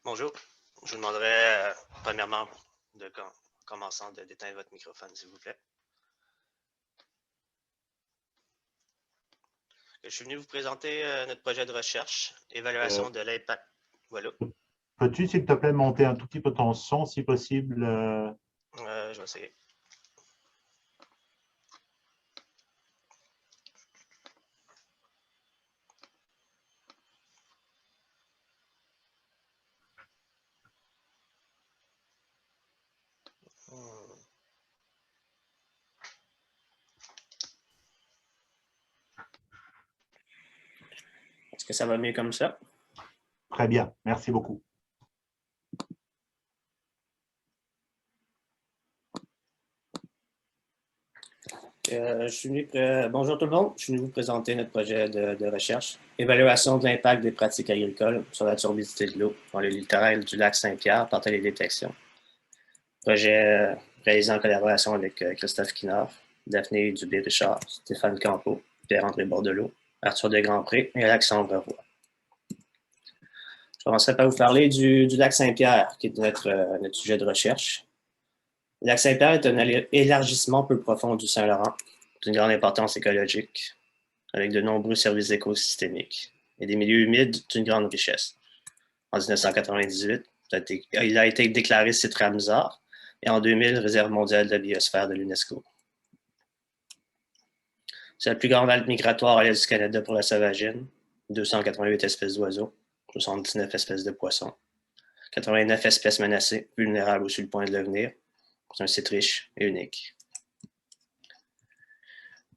Bonjour. Je vous demanderai premièrement, commençant, d'éteindre votre microphone, s'il vous plaît. Je suis venu vous présenter notre projet de recherche, évaluation de l'impact. Voilà. Peux-tu, s'il te plaît, monter un tout petit peu ton son, si possible? Je vais essayer. Est-ce que ça va mieux comme ça? Très bien, merci beaucoup. Bonjour tout le monde, je suis venu vous présenter notre projet de recherche, évaluation de l'impact des pratiques agricoles sur la turbidité de l'eau dans le littoral du lac Saint-Pierre par télédétection. Projet réalisé en collaboration avec Christophe Kinard, Daphné Dubé-Richard, Stéphane Campeau, Pierre-André Bordelot, Arthur de Grandpré et Alexandre Roy. Je commencerai par vous parler du lac Saint-Pierre, qui est notre sujet de recherche. Le lac Saint-Pierre est un élargissement peu profond du Saint-Laurent, d'une grande importance écologique, avec de nombreux services écosystémiques et des milieux humides d'une grande richesse. En 1998, il a été déclaré site Ramsar et en 2000, réserve mondiale de la biosphère de l'UNESCO. C'est la plus grande halte migratoire à l'est du Canada pour la sauvagine, 288 espèces d'oiseaux, 79 espèces de poissons, 89 espèces menacées, vulnérables ou sur le point de devenir. C'est un site riche et unique.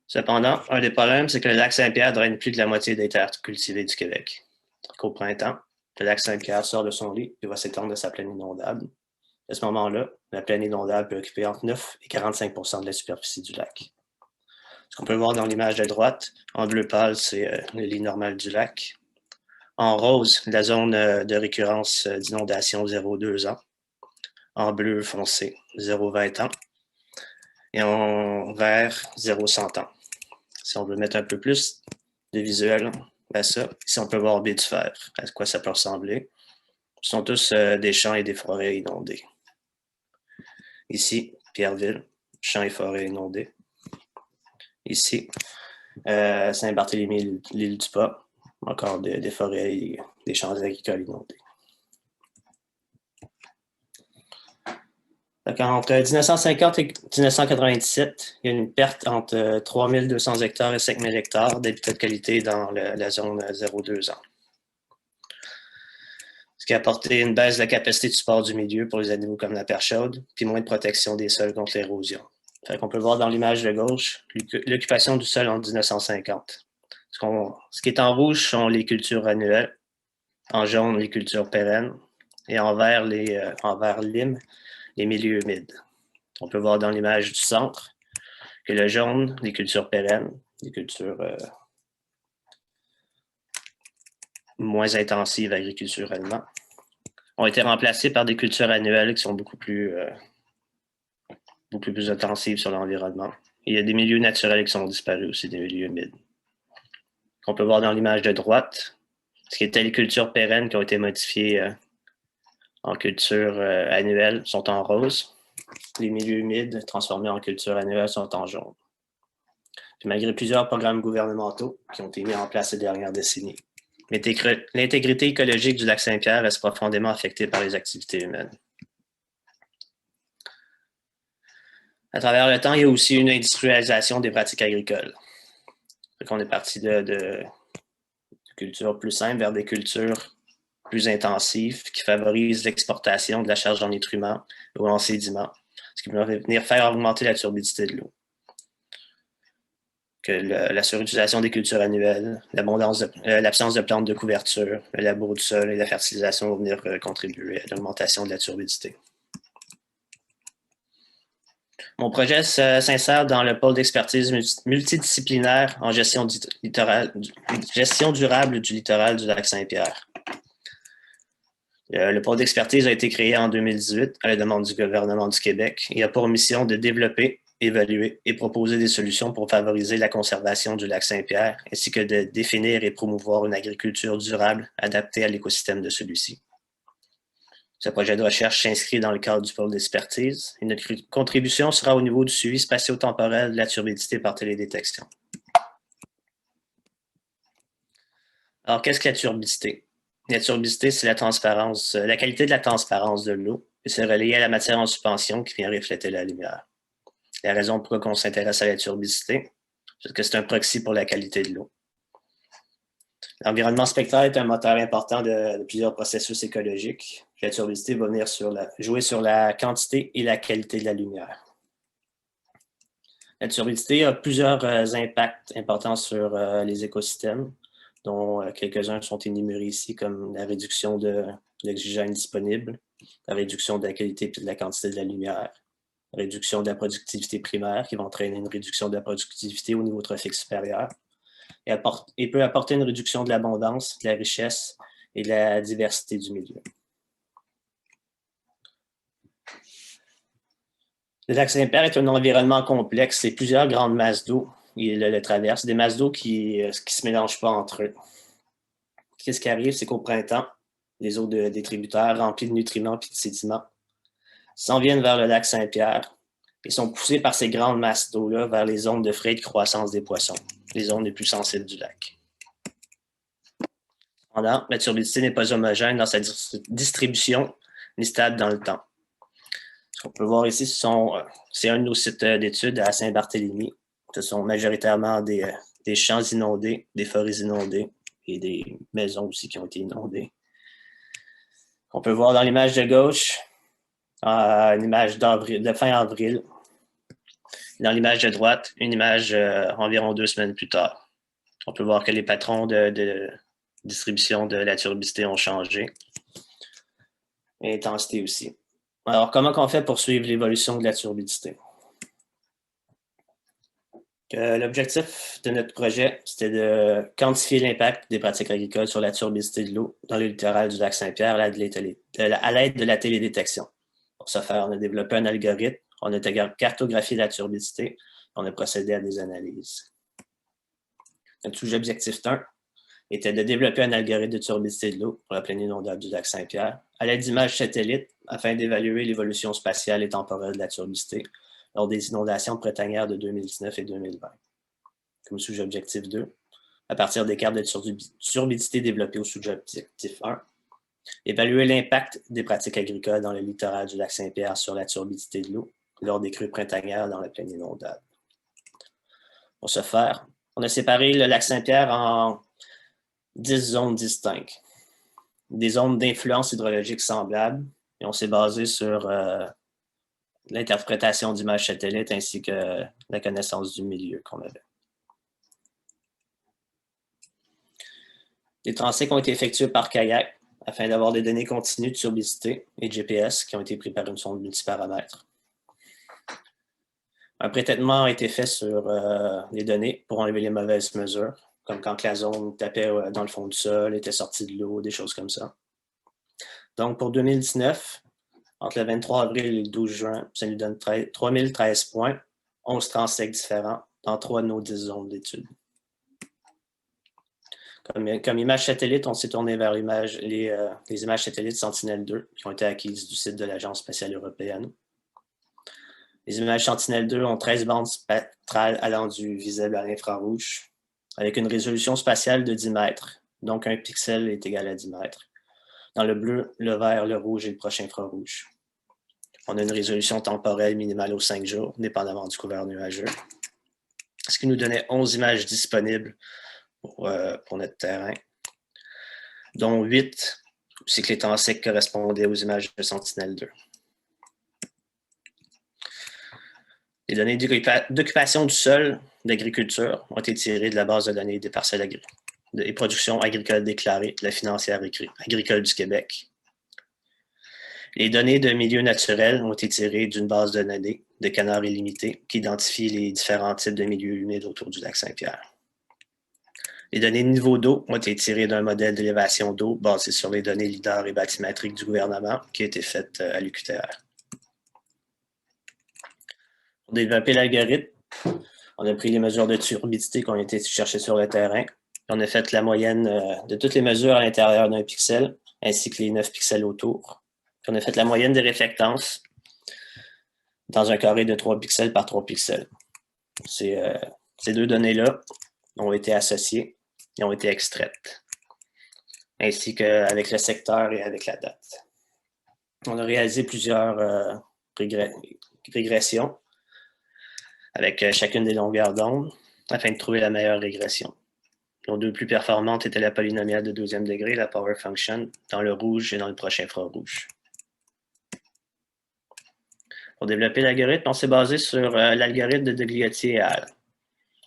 Cependant, un des problèmes, c'est que le lac Saint-Pierre draine plus de la moitié des terres cultivées du Québec. Qu'au printemps, le lac Saint-Pierre sort de son lit et va s'étendre de sa plaine inondable. À ce moment-là, la plaine inondable peut occuper entre 9 et 45 % de la superficie du lac. Ce qu'on peut voir dans l'image de droite, en bleu pâle, c'est le lit normal du lac. En rose, la zone de récurrence d'inondation 0,2 ans. En bleu foncé, 0,20 ans. Et en vert, 0,100 ans. Si on veut mettre un peu plus de visuel à ça, ici on peut voir baie du Fer, à quoi ça peut ressembler. Ce sont tous des champs et des forêts inondés. Ici, Pierreville, champs et forêts inondés. Ici, Saint-Barthélemy, l'île du Pas, encore des forêts et des champs agricoles inondés. Entre 1950 et 1997, il y a une perte entre 3200 hectares et 5000 hectares d'habitat de qualité dans la zone 0,2 ans. Ce qui a apporté une baisse de la capacité de support du milieu pour les animaux comme la perche chaude, puis moins de protection des sols contre l'érosion. On peut voir dans l'image de gauche l'occupation du sol en 1950. Ce qui est en rouge sont les cultures annuelles, en jaune les cultures pérennes, et en vert lime, les milieux humides. On peut voir dans l'image du centre que le jaune, les cultures pérennes, les cultures moins intensives agriculturellement, ont été remplacées par des cultures annuelles qui sont beaucoup plus intensives sur l'environnement. Il y a des milieux naturels qui sont disparus aussi, des milieux humides. On peut voir dans l'image de droite, ce qui était les cultures pérennes qui ont été modifiées en cultures annuelles sont en rose. Les milieux humides transformés en cultures annuelles sont en jaune. Puis malgré plusieurs programmes gouvernementaux qui ont été mis en place ces dernières décennies, l'intégrité écologique du lac Saint-Pierre reste profondément affectée par les activités humaines. À travers le temps, il y a aussi une industrialisation des pratiques agricoles. On est parti de cultures plus simples vers des cultures plus intensives qui favorisent l'exportation de la charge en nutriments ou en sédiments, ce qui peut venir faire augmenter la turbidité de l'eau. Que la surutilisation des cultures annuelles, l'absence de plantes de couverture, le labour du sol et la fertilisation vont venir contribuer à l'augmentation de la turbidité. Mon projet s'insère dans le pôle d'expertise multidisciplinaire en gestion durable du littoral du lac Saint-Pierre. Le pôle d'expertise a été créé en 2018 à la demande du gouvernement du Québec et a pour mission de développer, évaluer et proposer des solutions pour favoriser la conservation du lac Saint-Pierre, ainsi que de définir et promouvoir une agriculture durable adaptée à l'écosystème de celui-ci. Ce projet de recherche s'inscrit dans le cadre du pôle d'expertise et notre contribution sera au niveau du suivi spatio-temporel de la turbidité par télédétection. Alors, qu'est-ce que la turbidité? La turbidité, c'est la transparence, la qualité de la transparence de l'eau et c'est relié à la matière en suspension qui vient refléter la lumière. La raison pourquoi on s'intéresse à la turbidité, c'est que c'est un proxy pour la qualité de l'eau. L'environnement spectral est un moteur important de plusieurs processus écologiques. La turbidité va venir jouer sur la quantité et la qualité de la lumière. La turbidité a plusieurs impacts importants sur les écosystèmes, dont quelques-uns sont énumérés ici, comme la réduction de l'oxygène disponible, la réduction de la qualité et de la quantité de la lumière, la réduction de la productivité primaire, qui va entraîner une réduction de la productivité au niveau trophique supérieur, et peut apporter une réduction de l'abondance, de la richesse et de la diversité du milieu. Le lac Saint-Pierre est un environnement complexe et plusieurs grandes masses d'eau le traversent, des masses d'eau qui ne se mélangent pas entre eux. Qu'est-ce qui arrive, c'est qu'au printemps, les eaux des tributaires remplies de nutriments et de sédiments s'en viennent vers le lac Saint-Pierre et sont poussées par ces grandes masses d'eau-là vers les zones de frais de croissance des poissons, les zones les plus sensibles du lac. Cependant, la turbidité n'est pas homogène dans sa distribution ni stable dans le temps. Ce qu'on peut voir ici, c'est un de nos sites d'études à Saint-Barthélemy. Ce sont majoritairement des champs inondés, des forêts inondées et des maisons aussi qui ont été inondées. On peut voir dans l'image de gauche, une image de fin avril. Dans l'image de droite, une image environ 2 semaines plus tard. On peut voir que les patrons de distribution de la turbidité ont changé. Et l'intensité aussi. Alors, comment on fait pour suivre l'évolution de la turbidité? L'objectif de notre projet, c'était de quantifier l'impact des pratiques agricoles sur la turbidité de l'eau dans le littoral du lac Saint-Pierre à l'aide de la télédétection. Pour ce faire, on a développé un algorithme, on a cartographié la turbidité, on a procédé à des analyses. Notre sous-objectif 1 était de développer un algorithme de turbidité de l'eau pour la plaine inondable du lac Saint-Pierre à l'aide d'images satellites afin d'évaluer l'évolution spatiale et temporelle de la turbidité lors des inondations printanières de 2019 et 2020. Comme sous-objectif 2, à partir des cartes de turbidité développées au sous-objectif 1, évaluer l'impact des pratiques agricoles dans le littoral du lac Saint-Pierre sur la turbidité de l'eau lors des crues printanières dans la plaine inondable. Pour ce faire, on a séparé le lac Saint-Pierre en 10 zones distinctes, des zones d'influence hydrologique semblables, et on s'est basé sur l'interprétation d'images satellites ainsi que la connaissance du milieu qu'on avait. Les transects ont été effectués par kayak afin d'avoir des données continues de turbidité et de GPS qui ont été pris par une sonde multiparamètres. Un pré-traitement a été fait sur les données pour enlever les mauvaises mesures, comme quand la zone tapait dans le fond du sol, était sortie de l'eau, des choses comme ça. Donc, pour 2019, entre le 23 avril et le 12 juin, ça nous donne 3013 points, 11 transects différents dans 3 de nos 10 zones d'études. Comme image satellite, on s'est tourné vers les images satellites Sentinelle-2 qui ont été acquises du site de l'Agence spatiale européenne. Les images Sentinelle-2 ont 13 bandes spectrales allant du visible à l'infrarouge, avec une résolution spatiale de 10 mètres, donc un pixel est égal à 10 mètres. Dans le bleu, le vert, le rouge et le proche infrarouge. On a une résolution temporelle minimale aux 5 jours, dépendamment du couvert nuageux. Ce qui nous donnait 11 images disponibles pour notre terrain, dont 8 cycles secs correspondaient aux images de Sentinelle-2. Les données d'occupation du sol d'agriculture ont été tirées de la base de données des parcelles et productions agricoles déclarées de la financière agricole du Québec. Les données de milieux naturels ont été tirées d'une base de données de Canard illimité qui identifie les différents types de milieux humides autour du lac Saint-Pierre. Les données de niveau d'eau ont été tirées d'un modèle d'élévation d'eau basé sur les données lidar et bathymétriques du gouvernement qui a été fait à l'UQTR. Pour développer l'algorithme, on a pris les mesures de turbidité qui ont été cherchées sur le terrain. On a fait la moyenne de toutes les mesures à l'intérieur d'un pixel, ainsi que les 9 pixels autour. On a fait la moyenne des réflectances dans un carré de 3 pixels par 3 pixels. Ces deux données-là ont été associées et ont été extraites, ainsi qu'avec le secteur et avec la date. On a réalisé plusieurs régressions avec chacune des longueurs d'onde afin de trouver la meilleure régression. Nos deux plus performantes étaient la polynomiale de deuxième degré et la power function dans le rouge et dans le proche infrarouge. Pour développer l'algorithme, on s'est basé sur l'algorithme de Degliotti et al.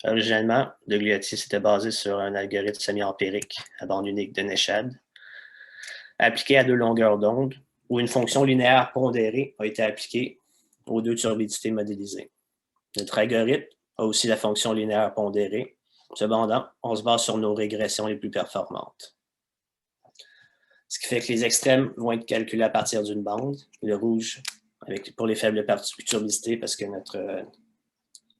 Originalement, Degliotti s'était basé sur un algorithme semi-empirique à bande unique de Nechad, appliqué à deux longueurs d'onde, où une fonction linéaire pondérée a été appliquée aux deux turbidités modélisées. Notre algorithme a aussi la fonction linéaire pondérée. Cependant, on se base sur nos régressions les plus performantes. Ce qui fait que les extrêmes vont être calculés à partir d'une bande, le rouge pour les faibles turbidité parce que notre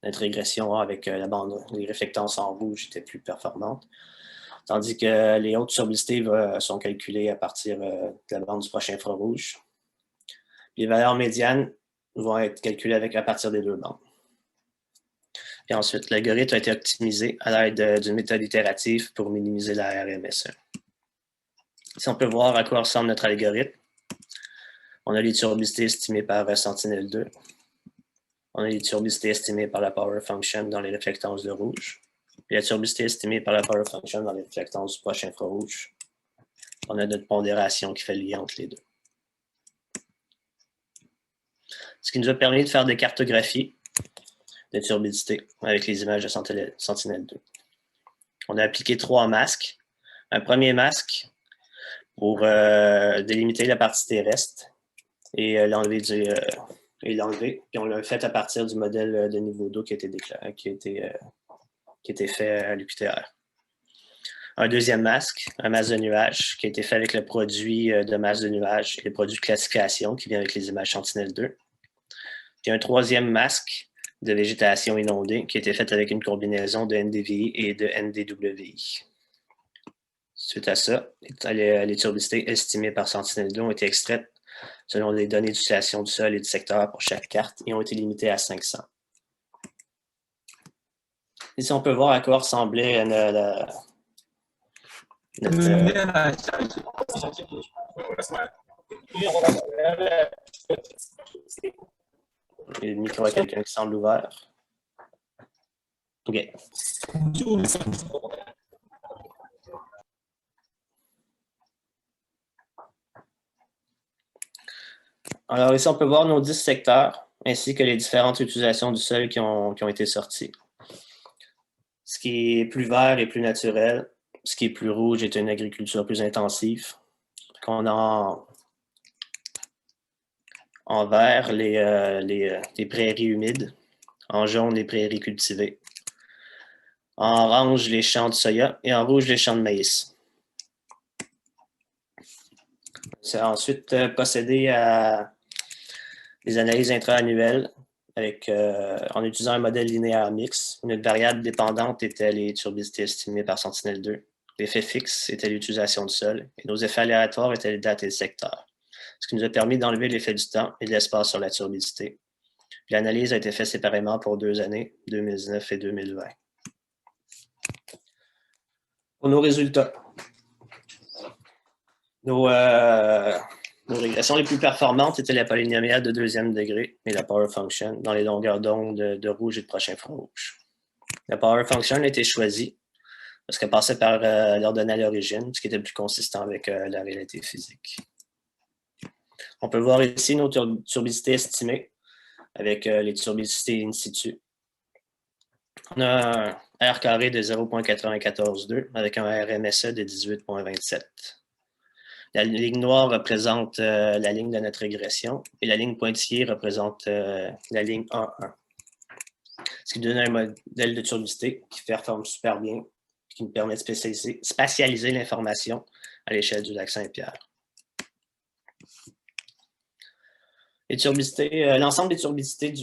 régression avec la bande, les réflectances en rouge étaient plus performantes, tandis que les hautes turbidité sont calculées à partir de la bande du proche infrarouge. Les valeurs médianes vont être calculées à partir des deux bandes. Et ensuite, l'algorithme a été optimisé à l'aide d'une méthode itérative pour minimiser la RMSE. Si on peut voir à quoi ressemble notre algorithme, on a les turbidité estimées par Sentinel-2. On a les turbidité estimées par la power function dans les réflectances de rouge. Et la turbidité estimée par la power function dans les réflectances du proche infrarouge. On a notre pondération qui fait le lien entre les deux. Ce qui nous a permis de faire des cartographies de turbidité avec les images de Sentinel-2. On a appliqué 3 masques. Un premier masque pour délimiter la partie terrestre et l'enlever. Puis on l'a fait à partir du modèle de niveau d'eau qui a été fait à l'UQTR. Un deuxième masque, un masque de nuage, qui a été fait avec le produit de masse de nuage et le produit de classification qui vient avec les images Sentinel-2. Puis un troisième masque de végétation inondée qui a été fait avec une combinaison de NDVI et de NDWI. Suite à ça, les turbidité estimées par Sentinel-2 ont été extraites selon les données d'utilisation du sol et du secteur pour chaque carte et ont été limitées à 500. Ici, on peut voir à quoi ressemblait le micro à quelqu'un qui semble ouvert. OK. Alors ici, on peut voir nos 10 secteurs, ainsi que les différentes utilisations du sol qui ont été sorties. Ce qui est plus vert est plus naturel. Ce qui est plus rouge est une agriculture plus intensive. On a en vert les prairies humides, en jaune les prairies cultivées, en orange les champs de soya et en rouge les champs de maïs. C'est ensuite procédé à des analyses intra-annuelles en utilisant un modèle linéaire mixte. Notre variable dépendante était les turbidités estimées par Sentinel-2. L'effet fixe était l'utilisation du sol et nos effets aléatoires étaient les dates et le secteur, ce qui nous a permis d'enlever l'effet du temps et de l'espace sur la turbidité. L'analyse a été faite séparément pour 2 années, 2019 et 2020. Pour nos résultats, nos régressions les plus performantes étaient la polynomiale de deuxième degré et la power function dans les longueurs d'onde de rouge et de proche infrarouge. La power function a été choisie parce qu'elle passait par l'ordonnée à l'origine, ce qui était plus consistant avec la réalité physique. On peut voir ici nos turbidités estimées avec les turbidités in situ. On a un R carré de 0,942 avec un RMSE de 18,27. La ligne noire représente la ligne de notre régression et la ligne pointillée représente la ligne 1,1. Ce qui donne un modèle de turbidité qui performe super bien, qui nous permet de spatialiser l'information à l'échelle du lac Saint-Pierre. L'ensemble des turbidités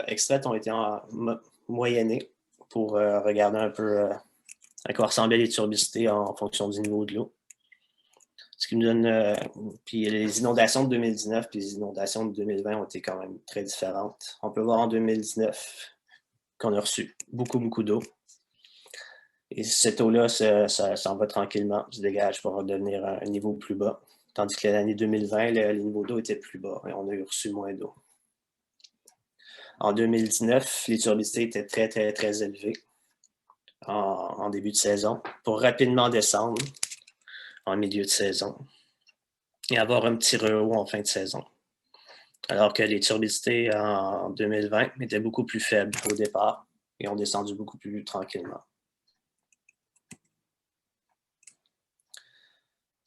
extraites ont été moyennées pour regarder un peu à quoi ressemblaient les turbidités en fonction du niveau de l'eau. Ce qui nous donne, puis les inondations de 2019 et les inondations de 2020 ont été quand même très différentes. On peut voir en 2019 qu'on a reçu beaucoup d'eau. Et cette eau-là, ça s'en va tranquillement, se dégage pour redevenir un niveau plus bas. Tandis que l'année 2020, le niveau d'eau était plus bas et on a reçu moins d'eau. En 2019, les turbidité étaient très élevées en début de saison pour rapidement descendre en milieu de saison et avoir un petit rehaut en fin de saison. Alors que les turbidités en 2020 étaient beaucoup plus faibles au départ et ont descendu beaucoup plus tranquillement.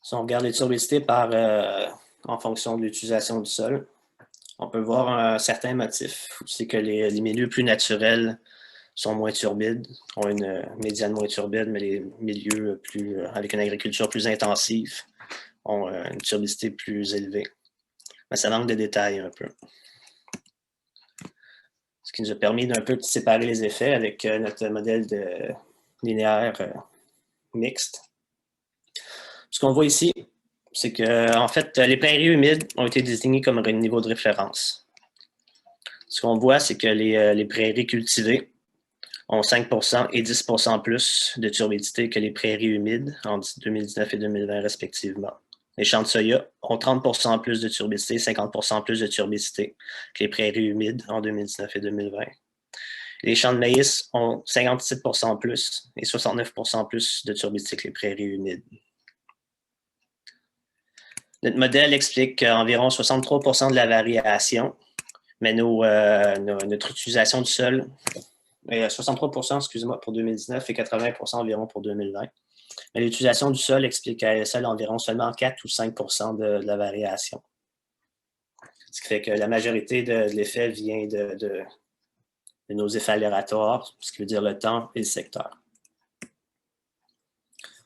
Si on regarde les turbidités en fonction de l'utilisation du sol, on peut voir un certain motif. C'est que les milieux plus naturels sont moins turbides, ont une médiane moins turbide, mais les milieux avec une agriculture plus intensive ont une turbidité plus élevée. Mais ça manque de détails un peu. Ce qui nous a permis d'un peu de séparer les effets avec notre modèle de linéaire mixte. Ce qu'on voit ici, c'est que, en fait, les prairies humides ont été désignées comme un niveau de référence. Ce qu'on voit, c'est que les prairies cultivées ont 5% et 10% plus de turbidité que les prairies humides en 2019 et 2020 respectivement. Les champs de soya ont 30% plus de turbidité, 50% plus de turbidité que les prairies humides en 2019 et 2020. Les champs de maïs ont 57% plus et 69% plus de turbidité que les prairies humides. Notre modèle explique environ 63% de la variation, mais notre utilisation du sol est 63%, excusez-moi, pour 2019 et 80% environ pour 2020. Mais l'utilisation du sol explique à elle seule environ seulement 4 ou 5% de la variation. Ce qui fait que la majorité de l'effet vient de nos effets aléatoires, ce qui veut dire le temps et le secteur.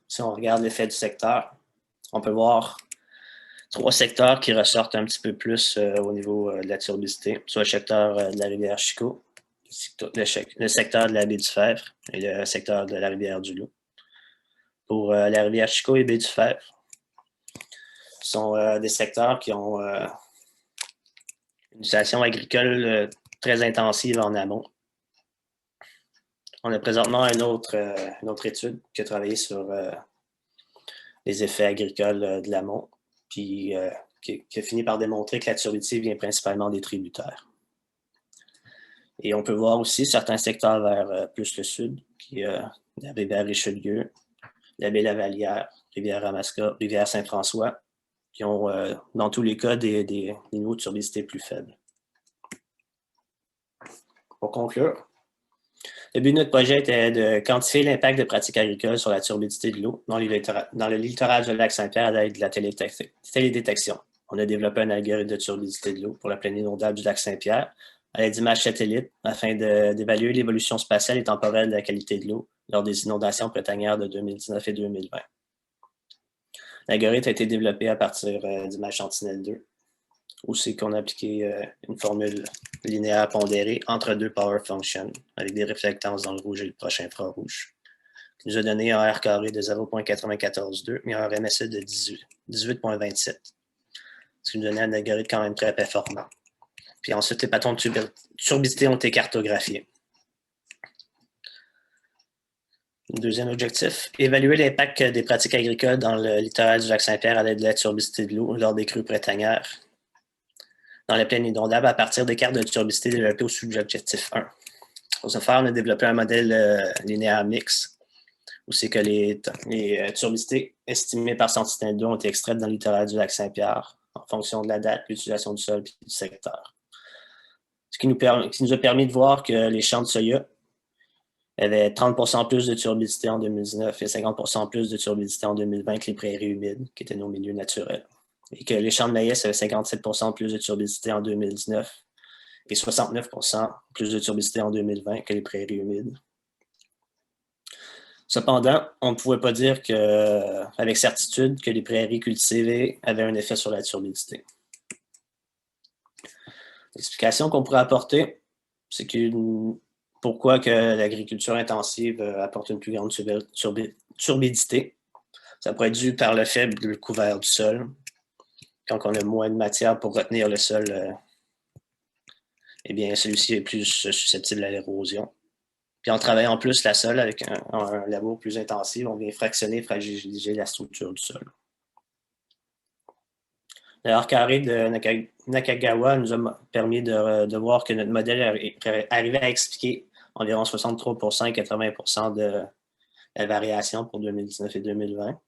Si on regarde l'effet du secteur, on peut voir 3 secteurs qui ressortent un petit peu plus au niveau de la turbidité, soit le secteur de la rivière Chico, le secteur de la baie du Fèvre et le secteur de la rivière du Loup. Pour la rivière Chico et baie du Fèvre, ce sont des secteurs qui ont une utilisation agricole très intensive en amont. On a présentement une autre étude qui a travaillé sur les effets agricoles de l'amont, puis qui a fini par démontrer que la turbidité vient principalement des tributaires. Et on peut voir aussi certains secteurs vers plus le sud, qui la rivière Richelieu, la baie Lavalière, rivière Ramaska, rivière Saint-François, qui ont dans tous les cas des niveaux de turbidité plus faibles. Pour conclure, le but de notre projet était de quantifier l'impact des pratiques agricoles sur la turbidité de l'eau dans le littoral du lac Saint-Pierre à l'aide de la télédétection. On a développé un algorithme de turbidité de l'eau pour la plaine inondable du lac Saint-Pierre à l'aide d'images satellites afin d'évaluer l'évolution spatiale et temporelle de la qualité de l'eau lors des inondations printanières de 2019 et 2020. L'algorithme a été développé à partir d'images Sentinel-2, où c'est qu'on a appliqué une formule linéaire pondérée entre deux power functions, avec des réflectances dans le rouge et le proche infrarouge, qui nous a donné un R carré de 0,942 et un RMSE de 18,27, ce qui nous donnait un algorithme quand même très performant. Puis ensuite, les patrons de turbidité ont été cartographiés. Deuxième objectif, évaluer l'impact des pratiques agricoles dans le littoral du lac Saint-Pierre à l'aide de la turbidité de l'eau lors des crues printanières dans la plaine inondable à partir des cartes de turbidité développées au sous-objectif 1. Pour ce faire, on a développé un modèle linéaire mixte où c'est que les turbidités estimées par Sentinel-2 ont été extraites dans le littoral du lac Saint-Pierre en fonction de la date, l'utilisation du sol et du secteur. Ce qui nous a permis de voir que les champs de soya avaient 30% plus de turbidité en 2019 et 50% plus de turbidité en 2020 que les prairies humides, qui étaient nos milieux naturels. Et que les champs de maïs avaient 57% plus de turbidité en 2019 et 69% plus de turbidité en 2020 que les prairies humides. Cependant, on ne pouvait pas dire avec certitude que les prairies cultivées avaient un effet sur la turbidité. L'explication qu'on pourrait apporter, c'est pourquoi que l'agriculture intensive apporte une plus grande turbidité. Ça pourrait être dû par le faible couvert du sol. Quand on a moins de matière pour retenir le sol, eh bien, celui-ci est plus susceptible à l'érosion. Puis en travaillant plus la sol avec un labour plus intensif, on vient fractionner et fragiliser la structure du sol. L'erreur carré de Nakagawa nous a permis de voir que notre modèle arrivait à expliquer environ 63% et 80% de la variation pour 2019 et 2020.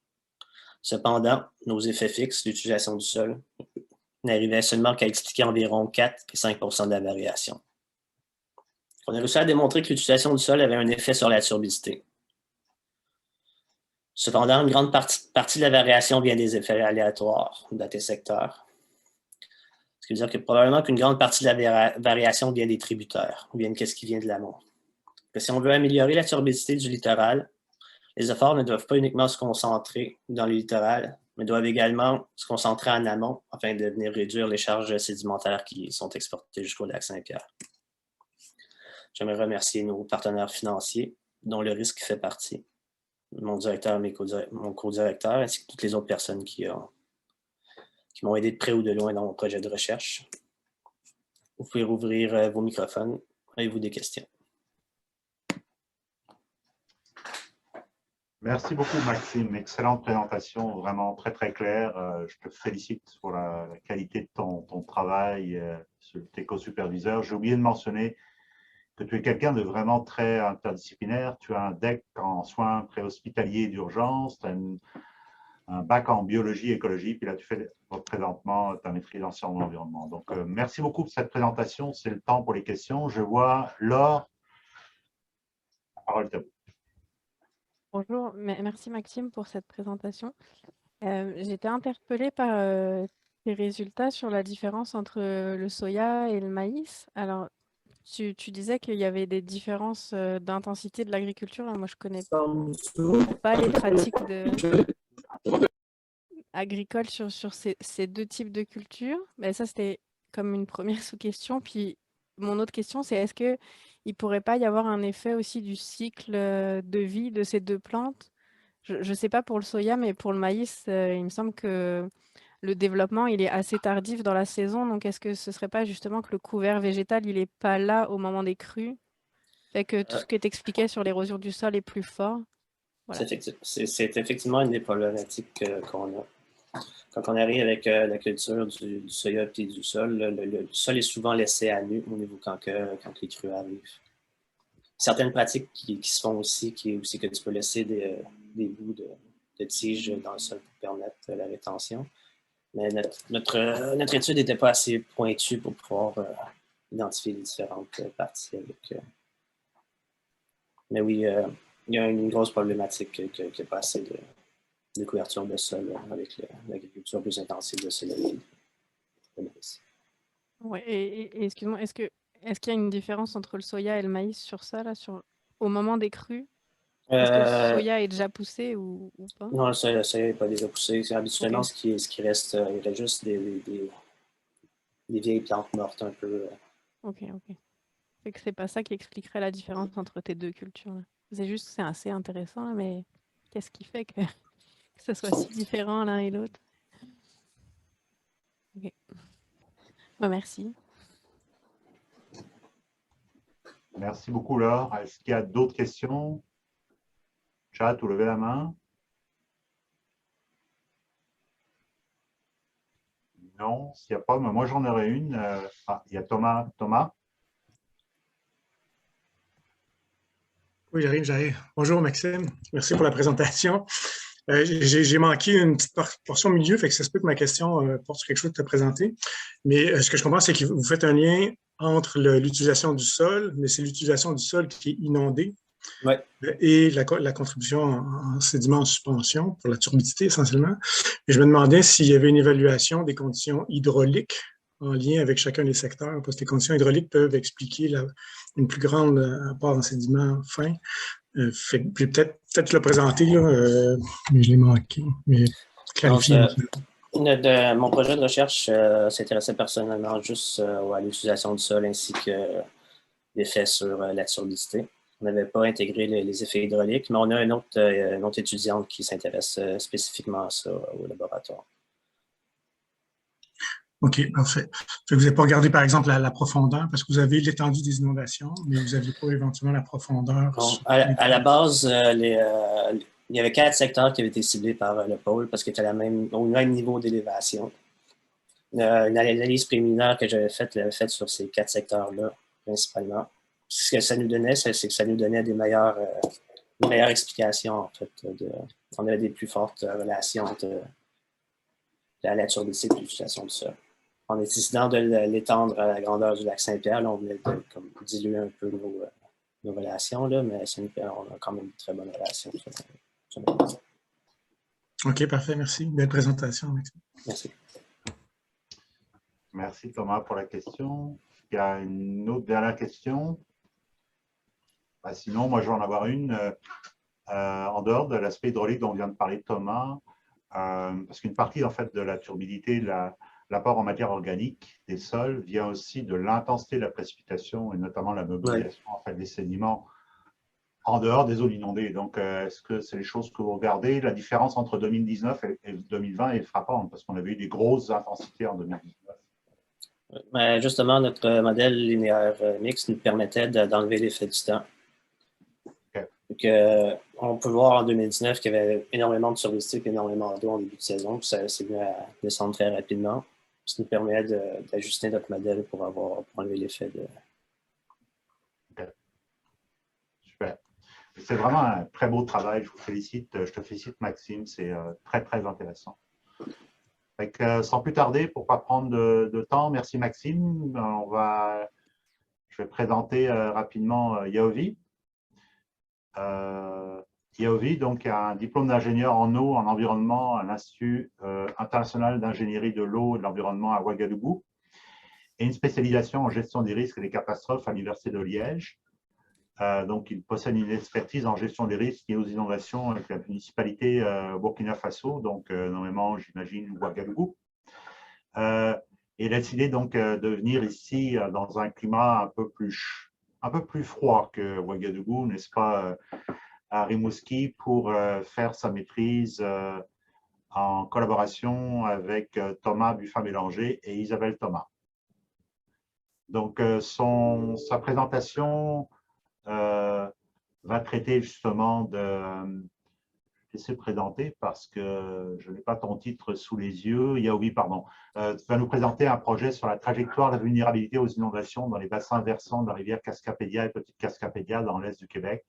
Cependant, nos effets fixes, l'utilisation du sol, n'arrivaient seulement qu'à expliquer environ 4 et 5% de la variation. On a réussi à démontrer que l'utilisation du sol avait un effet sur la turbidité. Cependant, une grande partie de la variation vient des effets aléatoires dans tes secteurs. Ce qui veut dire que probablement qu'une grande partie de la variation vient des tributaires, ou bien de ce qui vient de l'amont. Si on veut améliorer la turbidité du littoral, les efforts ne doivent pas uniquement se concentrer dans le littoral, mais doivent également se concentrer en amont afin de venir réduire les charges sédimentaires qui sont exportées jusqu'au lac Saint-Pierre. J'aimerais remercier nos partenaires financiers, dont le risque fait partie, mon directeur, mon co-directeur, ainsi que toutes les autres personnes qui m'ont aidé de près ou de loin dans mon projet de recherche. Vous pouvez rouvrir vos microphones. Avez-vous des questions? Merci beaucoup, Maxime. Excellente présentation, vraiment très, très claire. Je te félicite pour la qualité de ton travail sur tes co-superviseurs. J'ai oublié de mentionner que tu es quelqu'un de vraiment très interdisciplinaire. Tu as un DEC en soins préhospitaliers d'urgence, tu as un bac en biologie et écologie, puis là, tu fais présentement ta maîtrise en sciences de l'environnement. Donc, merci beaucoup pour cette présentation. C'est le temps pour les questions. Je vois Laure. La parole est à vous. Bonjour, merci Maxime pour cette présentation. J'étais interpellée par tes résultats sur la différence entre le soya et le maïs. Alors, tu disais qu'il y avait des différences d'intensité de l'agriculture. Moi, je connais pas les pratiques agricoles sur ces deux types de cultures. Mais ça, c'était comme une première sous-question. Puis, mon autre question, c'est est-ce qu'il ne pourrait pas y avoir un effet aussi du cycle de vie de ces deux plantes? Je ne sais pas pour le soya, mais pour le maïs, il me semble que le développement, il est assez tardif dans la saison. Donc, est-ce que ce ne serait pas justement que le couvert végétal, il n'est pas là au moment des crues? Fait que tout ce que tu expliquais sur l'érosion du sol est plus fort. Voilà. C'est effectivement une des problématiques qu'on a. Quand on arrive avec la culture du soya et du sol, le sol est souvent laissé à nu au niveau quand les crues arrivent. Certaines pratiques qui se font aussi, qui est aussi que tu peux laisser des bouts de tiges dans le sol pour permettre la rétention. Mais notre étude n'était pas assez pointue pour pouvoir identifier les différentes parties avec. Mais oui, il y a une grosse problématique qu'il n'y a pas assez de couverture de sol avec l'agriculture plus intensive de soya et de maïs. Ouais, et excuse-moi, est-ce qu'il y a une différence entre le soya et le maïs sur ça, là, au moment des crues? Est-ce que le soya est déjà poussé ou pas? Non, le soya n'est pas déjà poussé. Habituellement, okay. ce qui reste, il reste juste des vieilles plantes mortes un peu. Ok. Fait que c'est pas ça qui expliquerait la différence entre tes deux cultures. C'est juste que c'est assez intéressant, là, mais qu'est-ce qui fait que ce soit si différent l'un et l'autre? Ok. Bon, merci. Merci beaucoup, Laure. Est-ce qu'il y a d'autres questions? Chat ou levez la main? Non, s'il n'y a pas, mais moi j'en aurais une. Il y a Thomas. Thomas? Oui, j'arrive. Bonjour Maxime, merci pour la présentation. J'ai manqué une petite portion au milieu, fait que ça se peut que ma question porte sur quelque chose que tu as présenté. Mais ce que je comprends, c'est que vous faites un lien entre l'utilisation du sol, mais c'est l'utilisation du sol qui est inondé, ouais. Et la contribution en sédiments en suspension pour la turbidité essentiellement. Et je me demandais s'il y avait une évaluation des conditions hydrauliques en lien avec chacun des secteurs, parce que les conditions hydrauliques peuvent expliquer une plus grande apport en sédiments fins. Puis peut-être le présenter, là, mais je l'ai manqué. Mais clarifier. Mon projet de recherche s'intéressait personnellement juste à l'utilisation du sol ainsi que l'effet sur la turbidité. On n'avait pas intégré les effets hydrauliques, mais on a une autre étudiante qui s'intéresse spécifiquement à ça au laboratoire. OK, parfait. Fait que vous n'avez pas regardé, par exemple, la profondeur, parce que vous avez l'étendue des inondations, mais vous n'aviez pas éventuellement la profondeur. Bon, à la base, il y avait 4 secteurs qui avaient été ciblés par le pôle parce qu'ils étaient au même niveau d'élévation. Une analyse préliminaire que j'avais faite, l'avais faite sur ces 4 secteurs-là, principalement. Ce que ça nous donnait, c'est que ça nous donnait des meilleures explications, en fait. On avait des plus fortes relations entre la turbidité et l'utilisation du sol. En décidant de l'étendre à la grandeur du lac Saint-Pierre, on voulait comme diluer un peu nos relations, là, mais on a quand même de très bonnes relations. OK, parfait, merci. Belle présentation, Maxime. Merci. Merci Thomas pour la question. Il y a une autre dernière question. Sinon, moi je vais en avoir une. En dehors de l'aspect hydraulique dont vient de parler Thomas, parce qu'une partie en fait de la turbidité, l'apport en matière organique des sols vient aussi de l'intensité de la précipitation et notamment la mobilisation en fait, des sédiments en dehors des zones inondées. Donc, est-ce que c'est les choses que vous regardez? La différence entre 2019 et 2020 est frappante parce qu'on avait eu des grosses intensités en 2019. Mais justement, notre modèle linéaire mixte nous permettait d'enlever l'effet du temps. Donc, on peut voir en 2019 qu'il y avait énormément de turbidité et énormément d'eau en début de saison, puis ça s'est mis à descendre très rapidement. Ce qui nous permet d'ajuster notre modèle pour enlever l'effet de... Okay. Super. C'est vraiment un très beau travail. Je vous félicite. Je te félicite, Maxime. C'est très, très intéressant. Sans plus tarder, pour ne pas prendre de temps, merci Maxime. Je vais présenter rapidement Yaovi. Yaovi donc, a un diplôme d'ingénieur en eau, en environnement à l'Institut international d'ingénierie de l'eau et de l'environnement à Ouagadougou et une spécialisation en gestion des risques et des catastrophes à l'Université de Liège. Donc, il possède une expertise en gestion des risques liés aux inondations avec la municipalité Burkina Faso, donc normalement, j'imagine, Ouagadougou. Il a décidé donc de venir ici dans un climat un peu plus froid que Ouagadougou, n'est-ce pas, à Rimouski, pour faire sa maîtrise en collaboration avec Thomas Buffin-Bélanger et Isabelle Thomas. Donc, sa présentation va traiter justement de... Je vais laisser présenter parce que je n'ai pas ton titre sous les yeux. Yaovi, pardon. Va nous présenter un projet sur la trajectoire de la vulnérabilité aux inondations dans les bassins versants de la rivière Cascapédia et Petite Cascapédia dans l'est du Québec,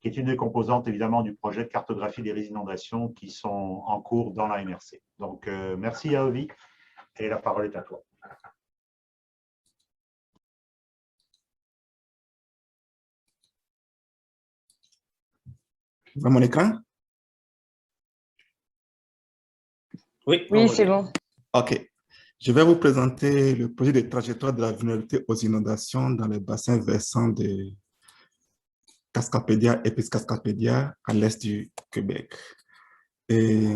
qui est une des composantes évidemment du projet de cartographie des risques d'inondation qui sont en cours dans la MRC. Donc, merci Yaovi et la parole est à toi. Dans mon écran? Oui, c'est bon. OK. Je vais vous présenter le projet de trajectoire de la vulnérabilité aux inondations dans les bassins versants de Cascapédia et Petite-Cascapédia à l'est du Québec. Et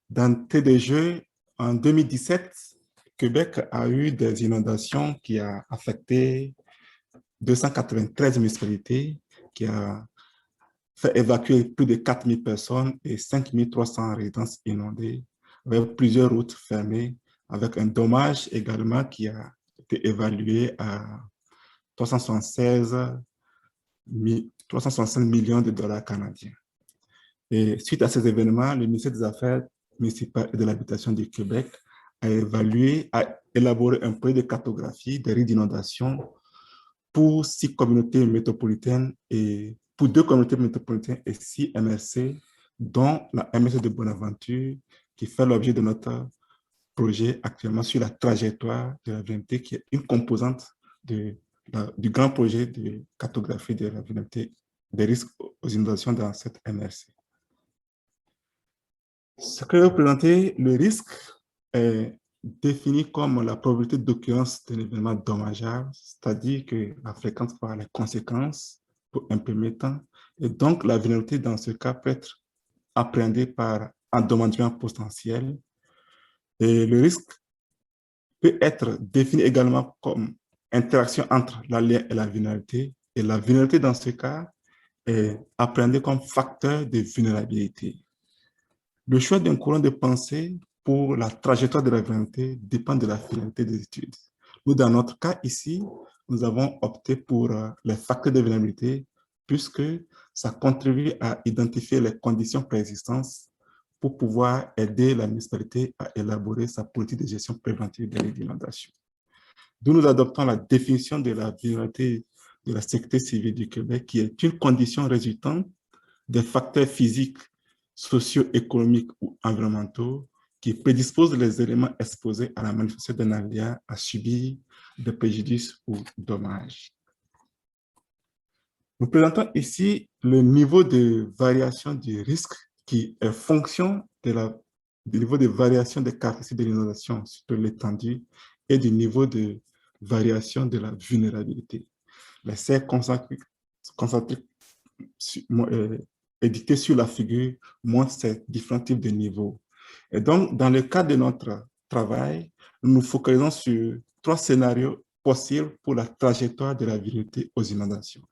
dans TDG, en 2017, Québec a eu des inondations qui ont affecté 293 municipalités, qui a fait évacuer plus de 4000 personnes et 5300 résidences inondées, avec plusieurs routes fermées, avec un dommage également qui a été évalué à 365 millions de dollars canadiens. Et suite à ces événements, le ministère des Affaires municipales et de l'Habitation du Québec a élaboré un projet de cartographie des risques d'inondation pour 6 communautés métropolitaines et pour 2 communautés métropolitaines et 6 MRC, dont la MRC de Bonaventure, qui fait l'objet de notre projet actuellement sur la trajectoire de la vulnérabilité, qui est une composante du grand projet de cartographie de la vulnérabilité des risques aux inondations dans cette MRC. Ce que je vais vous présenter, le risque est défini comme la probabilité d'occurrence d'un événement dommageable, c'est-à-dire que la fréquence par les conséquences pour un premier temps, et donc la vulnérabilité dans ce cas peut être appréhendée par endommagement potentiel. Et le risque peut être défini également comme interaction entre l'alerte et la vulnérabilité Et la vulnérabilité, dans ce cas, est appréhendée comme facteur de vulnérabilité. Le choix d'un courant de pensée pour la trajectoire de la vulnérabilité dépend de la finalité des études. Nous, dans notre cas ici, nous avons opté pour les facteurs de vulnérabilité puisque ça contribue à identifier les conditions préexistantes pour pouvoir aider la municipalité à élaborer sa politique de gestion préventive des risques d'inondation. D'où nous adoptons la définition de la vulnérabilité de la sécurité civile du Québec, qui est une condition résultante des facteurs physiques, socio-économiques ou environnementaux qui prédisposent les éléments exposés à la manifestation d'un aléa à subir des préjudices ou dommages. Nous présentons ici le niveau de variation du risque qui est fonction du niveau de variation des caractéristiques de l'inondation sur l'étendue et du niveau de variation de la vulnérabilité. Les cercles concentriques édité sur la figure montre ces différents types de niveaux. Et donc, dans le cadre de notre travail, nous nous focalisons sur 3 scénarios possibles pour la trajectoire de la vulnérabilité aux inondations.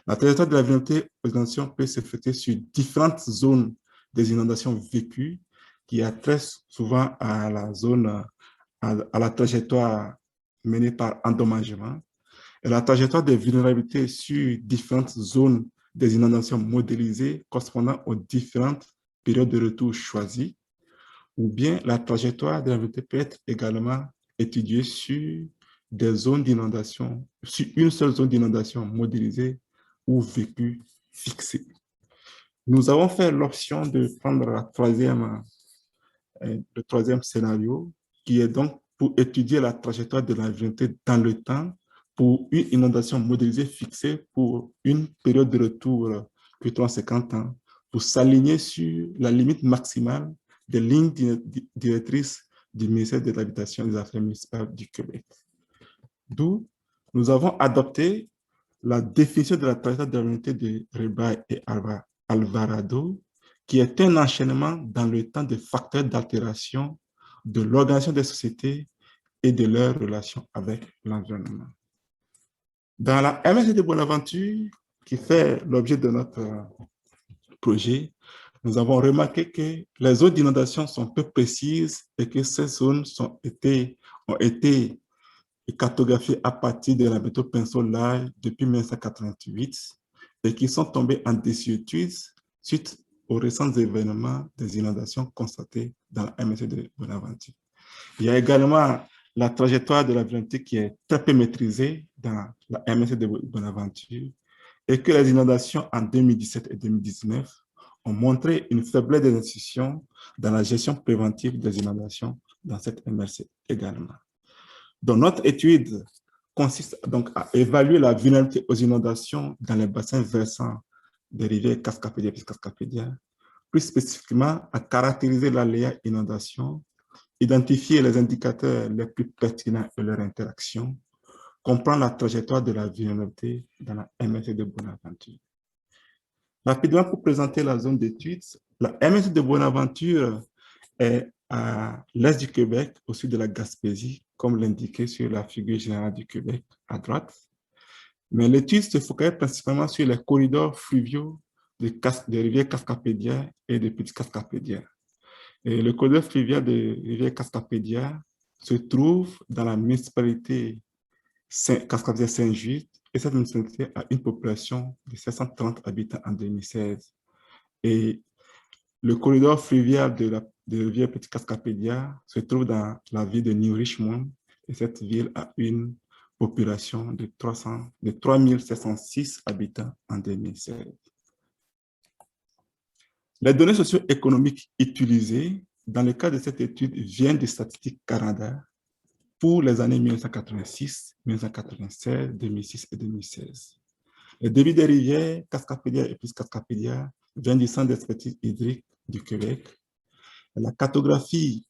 La trajectoire de la vulnérabilité aux inondations peut s'effectuer sur différentes zones des inondations vécues, qui a très souvent à la zone, à la trajectoire menée par endommagement. Et la trajectoire de vulnérabilité sur différentes zones des inondations modélisées correspondant aux différentes périodes de retour choisies, ou bien la trajectoire de la vulnérabilité peut être également étudiée sur des zones d'inondation, sur une seule zone d'inondation modélisée ou vécue fixée. Nous avons fait l'option de prendre le troisième scénario, qui est donc pour étudier la trajectoire de la vulnérabilité dans le temps pour une inondation modélisée fixée pour une période de retour plutôt en 50 ans, pour s'aligner sur la limite maximale des lignes directrices du ministère de l'Habitation et des Affaires municipales du Québec. D'où nous avons adopté la définition de la trajectoire de la vulnérabilité de Rebaille et Alvarado, qui est un enchaînement dans le temps de facteurs d'altération de l'organisation des sociétés et de leurs relations avec l'environnement. Dans la MSC de Bonaventure, qui fait l'objet de notre projet, nous avons remarqué que les zones d'inondation sont peu précises et que ces zones ont été cartographiées à partir de la méthode pinceau large depuis 1988 et qui sont tombées en désuétude suite aux récents événements des inondations constatées dans la MSC de Bonaventure. Il y a également la trajectoire de la vulnérabilité qui est très peu maîtrisée dans la MSC de Bonaventure et que les inondations en 2017 et 2019 ont montré une faiblesse des institutions dans la gestion préventive des inondations dans cette MRC également. Donc, notre étude consiste donc à évaluer la vulnérabilité aux inondations dans les bassins versants des rivières Cascapédia et Piscascapédia, plus spécifiquement à caractériser l'aléa inondation, identifier les indicateurs les plus pertinents et leur interaction, comprendre la trajectoire de la vulnérabilité dans la MSC de Bonaventure. Rapidement, pour présenter la zone d'études, la MSC de Bonaventure est à l'est du Québec, au sud de la Gaspésie, comme l'indiqué sur la figure générale du Québec à droite. Mais l'étude se focalise principalement sur les corridors fluviaux des rivières Cascapédia et des Petites Cascapédia. Et le corridor fluvial de rivière Cascapédia se trouve dans la municipalité Cascapédia-Saint-Just, et cette municipalité a une population de 730 habitants en 2016. Et le corridor fluvial de rivière Petite Cascapédia se trouve dans la ville de New Richmond, et cette ville a une population de 3706 habitants en 2016. Les données socio-économiques utilisées dans le cadre de cette étude viennent de Statistique Canada pour les années 1986, 1996, 2006 et 2016. Le débit des rivières Cascapédia et Piscascapédia vient du Centre d'expertise hydrique du Québec. La cartographie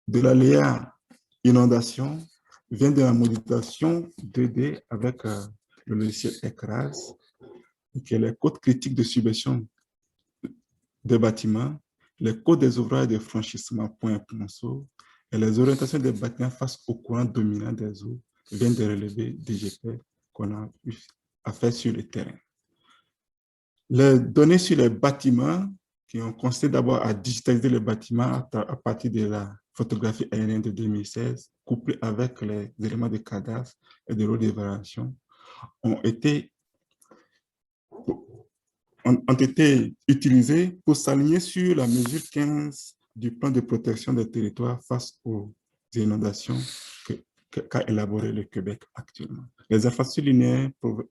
de l'aléa inondation vient de la modélisation 2D avec le logiciel ECRAS, qui est les codes critiques de subvention des bâtiments, les codes des ouvrages de franchissement point ponceau et les orientations des bâtiments face au courant dominant des eaux viennent de relever DGP qu'on a à faire sur le terrain. Les données sur les bâtiments, qui ont consisté d'abord à digitaliser les bâtiments à partir de la photographie aérienne de 2016, couplée avec les éléments de cadastre et de l'eau d'évaluation, ont été utilisés pour s'aligner sur la mesure 15 du plan de protection des territoires face aux inondations qu'a élaboré le Québec actuellement. Les infrastructures linéaires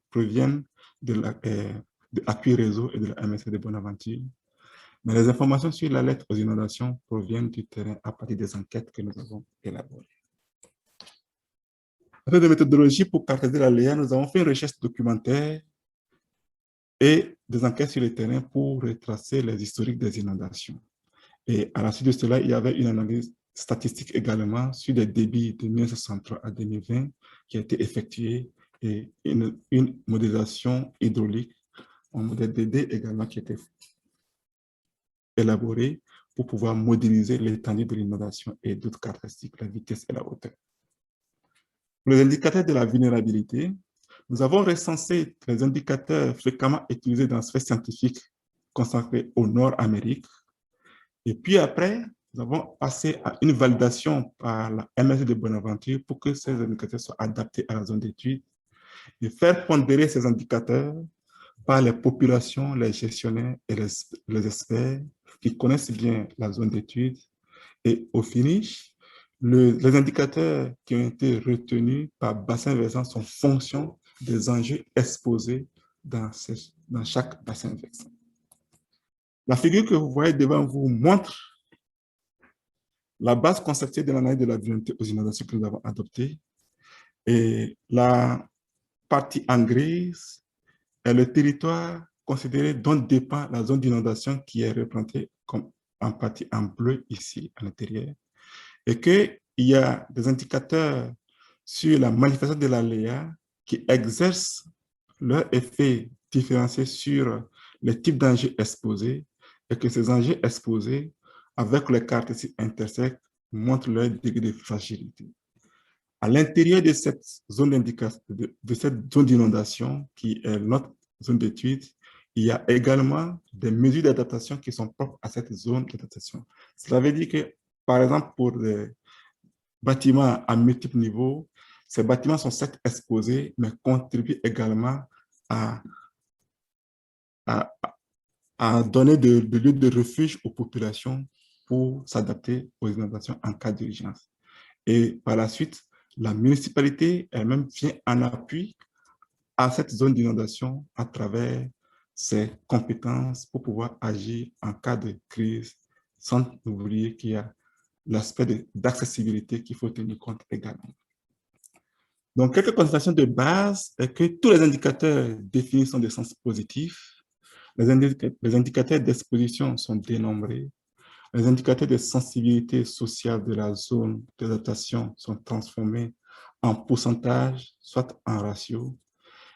proviennent de l'Appui Réseau et de la MSC de Bonaventure, mais les informations sur l'alerte aux inondations proviennent du terrain à partir des enquêtes que nous avons élaborées. En termes de méthodologie pour caractériser l'aléa, nous avons fait une recherche documentaire et des enquêtes sur le terrain pour retracer les historiques des inondations. Et à la suite de cela, il y avait une analyse statistique également sur les débits de 1963 à 2020 qui a été effectuée et une modélisation hydraulique en modèle DD également qui a été élaborée pour pouvoir modéliser l'étendue de l'inondation et d'autres caractéristiques, la vitesse et la hauteur. Pour les indicateurs de la vulnérabilité, nous avons recensé les indicateurs fréquemment utilisés dans la sphère scientifique consacrée au Nord-Amérique. Et puis après, nous avons passé à une validation par la MSC de Bonaventure pour que ces indicateurs soient adaptés à la zone d'étude et faire pondérer ces indicateurs par les populations, les gestionnaires et les experts qui connaissent bien la zone d'étude. Et au finish, les indicateurs qui ont été retenus par bassin versant sont fonction des enjeux exposés dans chaque bassin versant. La figure que vous voyez devant vous montre la base conceptuelle de l'analyse de la vulnérabilité aux inondations que nous avons adoptée. Et la partie en grise est le territoire considéré dont dépend la zone d'inondation qui est représentée comme en partie en bleu ici à l'intérieur. Et qu'il y a des indicateurs sur la manifestation de l'aléa qui exercent leur effet différencié sur les types d'enjeux exposés et que ces enjeux exposés, avec les caractéristiques intersectes, montrent leur degré de fragilité. À l'intérieur de cette zone d'inondation, qui est notre zone d'étude, il y a également des mesures d'adaptation qui sont propres à cette zone d'adaptation. Cela veut dire que, par exemple, pour les bâtiments à multiples niveaux, ces bâtiments sont certes exposés, mais contribuent également à donner des lieux de refuge aux populations pour s'adapter aux inondations en cas d'urgence. Et par la suite, la municipalité elle-même vient en appui à cette zone d'inondation à travers ses compétences pour pouvoir agir en cas de crise, sans oublier qu'il y a l'aspect d'accessibilité qu'il faut tenir compte également. Donc, quelques constatations de base est que tous les indicateurs définis sont de sens positif. Les indicateurs d'exposition sont dénombrés. Les indicateurs de sensibilité sociale de la zone d'adaptation sont transformés en pourcentage, soit en ratio.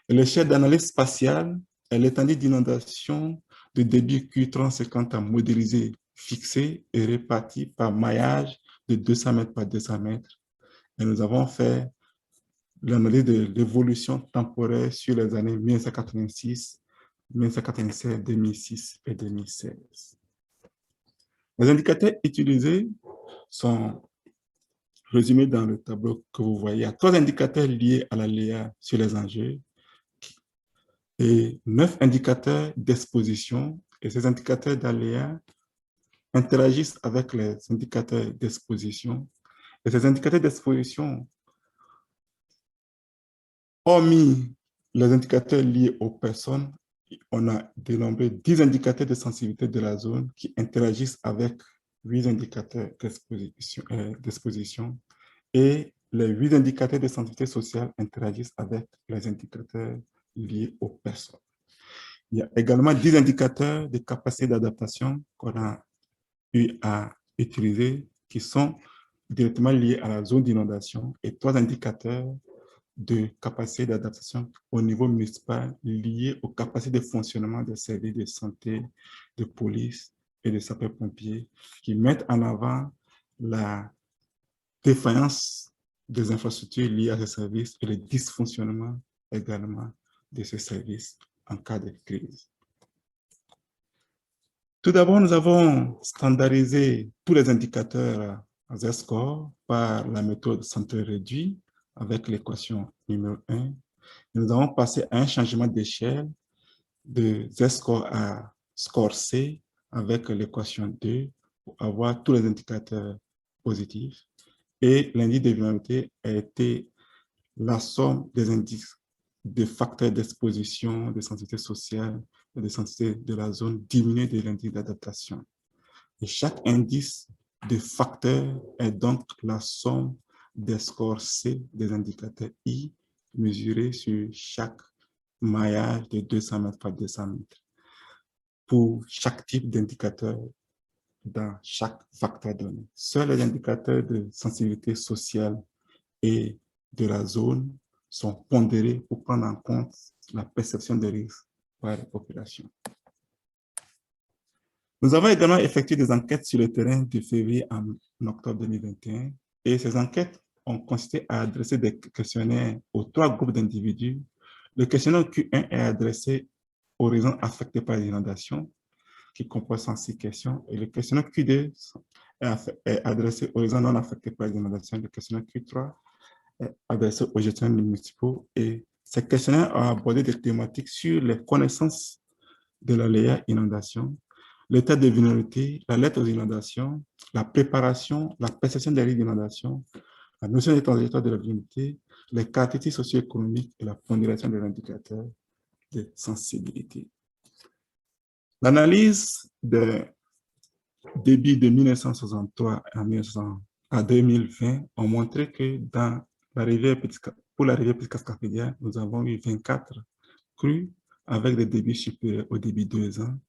Et l'échelle d'analyse spatiale est l'étendue d'inondation de débit Q350 à modéliser, fixé et réparti par maillage de 200 mètres par 200 mètres. Et nous avons fait l'analyse de l'évolution temporaire sur les années 1986, 1987, 2006 et 2016. Les indicateurs utilisés sont résumés dans le tableau que vous voyez. Il y a 3 indicateurs liés à l'aléa sur les enjeux et 9 indicateurs d'exposition. Et ces indicateurs d'aléa interagissent avec les indicateurs d'exposition. Et ces indicateurs d'exposition, hormis les indicateurs liés aux personnes, on a dénombré 10 indicateurs de sensibilité de la zone qui interagissent avec 8 indicateurs d'exposition et les 8 indicateurs de sensibilité sociale interagissent avec les indicateurs liés aux personnes. Il y a également 10 indicateurs de capacité d'adaptation qu'on a eu à utiliser qui sont directement liés à la zone d'inondation et 3 indicateurs de capacité d'adaptation au niveau municipal liées aux capacités de fonctionnement des services de santé, de police et de sapeurs-pompiers qui mettent en avant la défaillance des infrastructures liées à ces services et le dysfonctionnement également de ce service en cas de crise. Tout d'abord, nous avons standardisé tous les indicateurs Z-score par la méthode centre réduit avec l'équation numéro 1. Nous avons passé à un changement d'échelle de Z-score à score C avec l'équation 2 pour avoir tous les indicateurs positifs. Et l'indice de vulnérabilité a été la somme des indices de facteurs d'exposition, de sensibilité sociale et de sensibilité de la zone diminuée de l'indice d'adaptation. Et chaque indice de facteur est donc la somme des scores C des indicateurs I mesurés sur chaque maillage de 200 mètres par 200 mètres pour chaque type d'indicateur dans chaque facteur donné. Seuls les indicateurs de sensibilité sociale et de la zone sont pondérés pour prendre en compte la perception des risques par la population. Nous avons également effectué des enquêtes sur le terrain de février en octobre 2021 et ces enquêtes ont consisté à adresser des questionnaires aux 3 groupes d'individus. Le questionnaire Q1 est adressé aux régions affectées par les inondations, qui compose 106 questions, et le questionnaire Q2 est adressé aux régions non affectées par les inondations. Le questionnaire Q3 est adressé aux gestionnaires municipaux, et ces questionnaires ont abordé des thématiques sur les connaissances de l'aléa inondation, l'état de vulnérabilité, la lettre aux inondations, la préparation, la perception des risques d'inondation, la notion des trajectoires de la vulnérabilité, les caractéristiques socio-économiques et la pondération des indicateurs de sensibilité. L'analyse des débits de 1963 à 2020 ont montré que dans la rivière pour la rivière Petite-Cascapédia, nous avons eu 24 crues avec des débits supérieurs au débit 2 ans.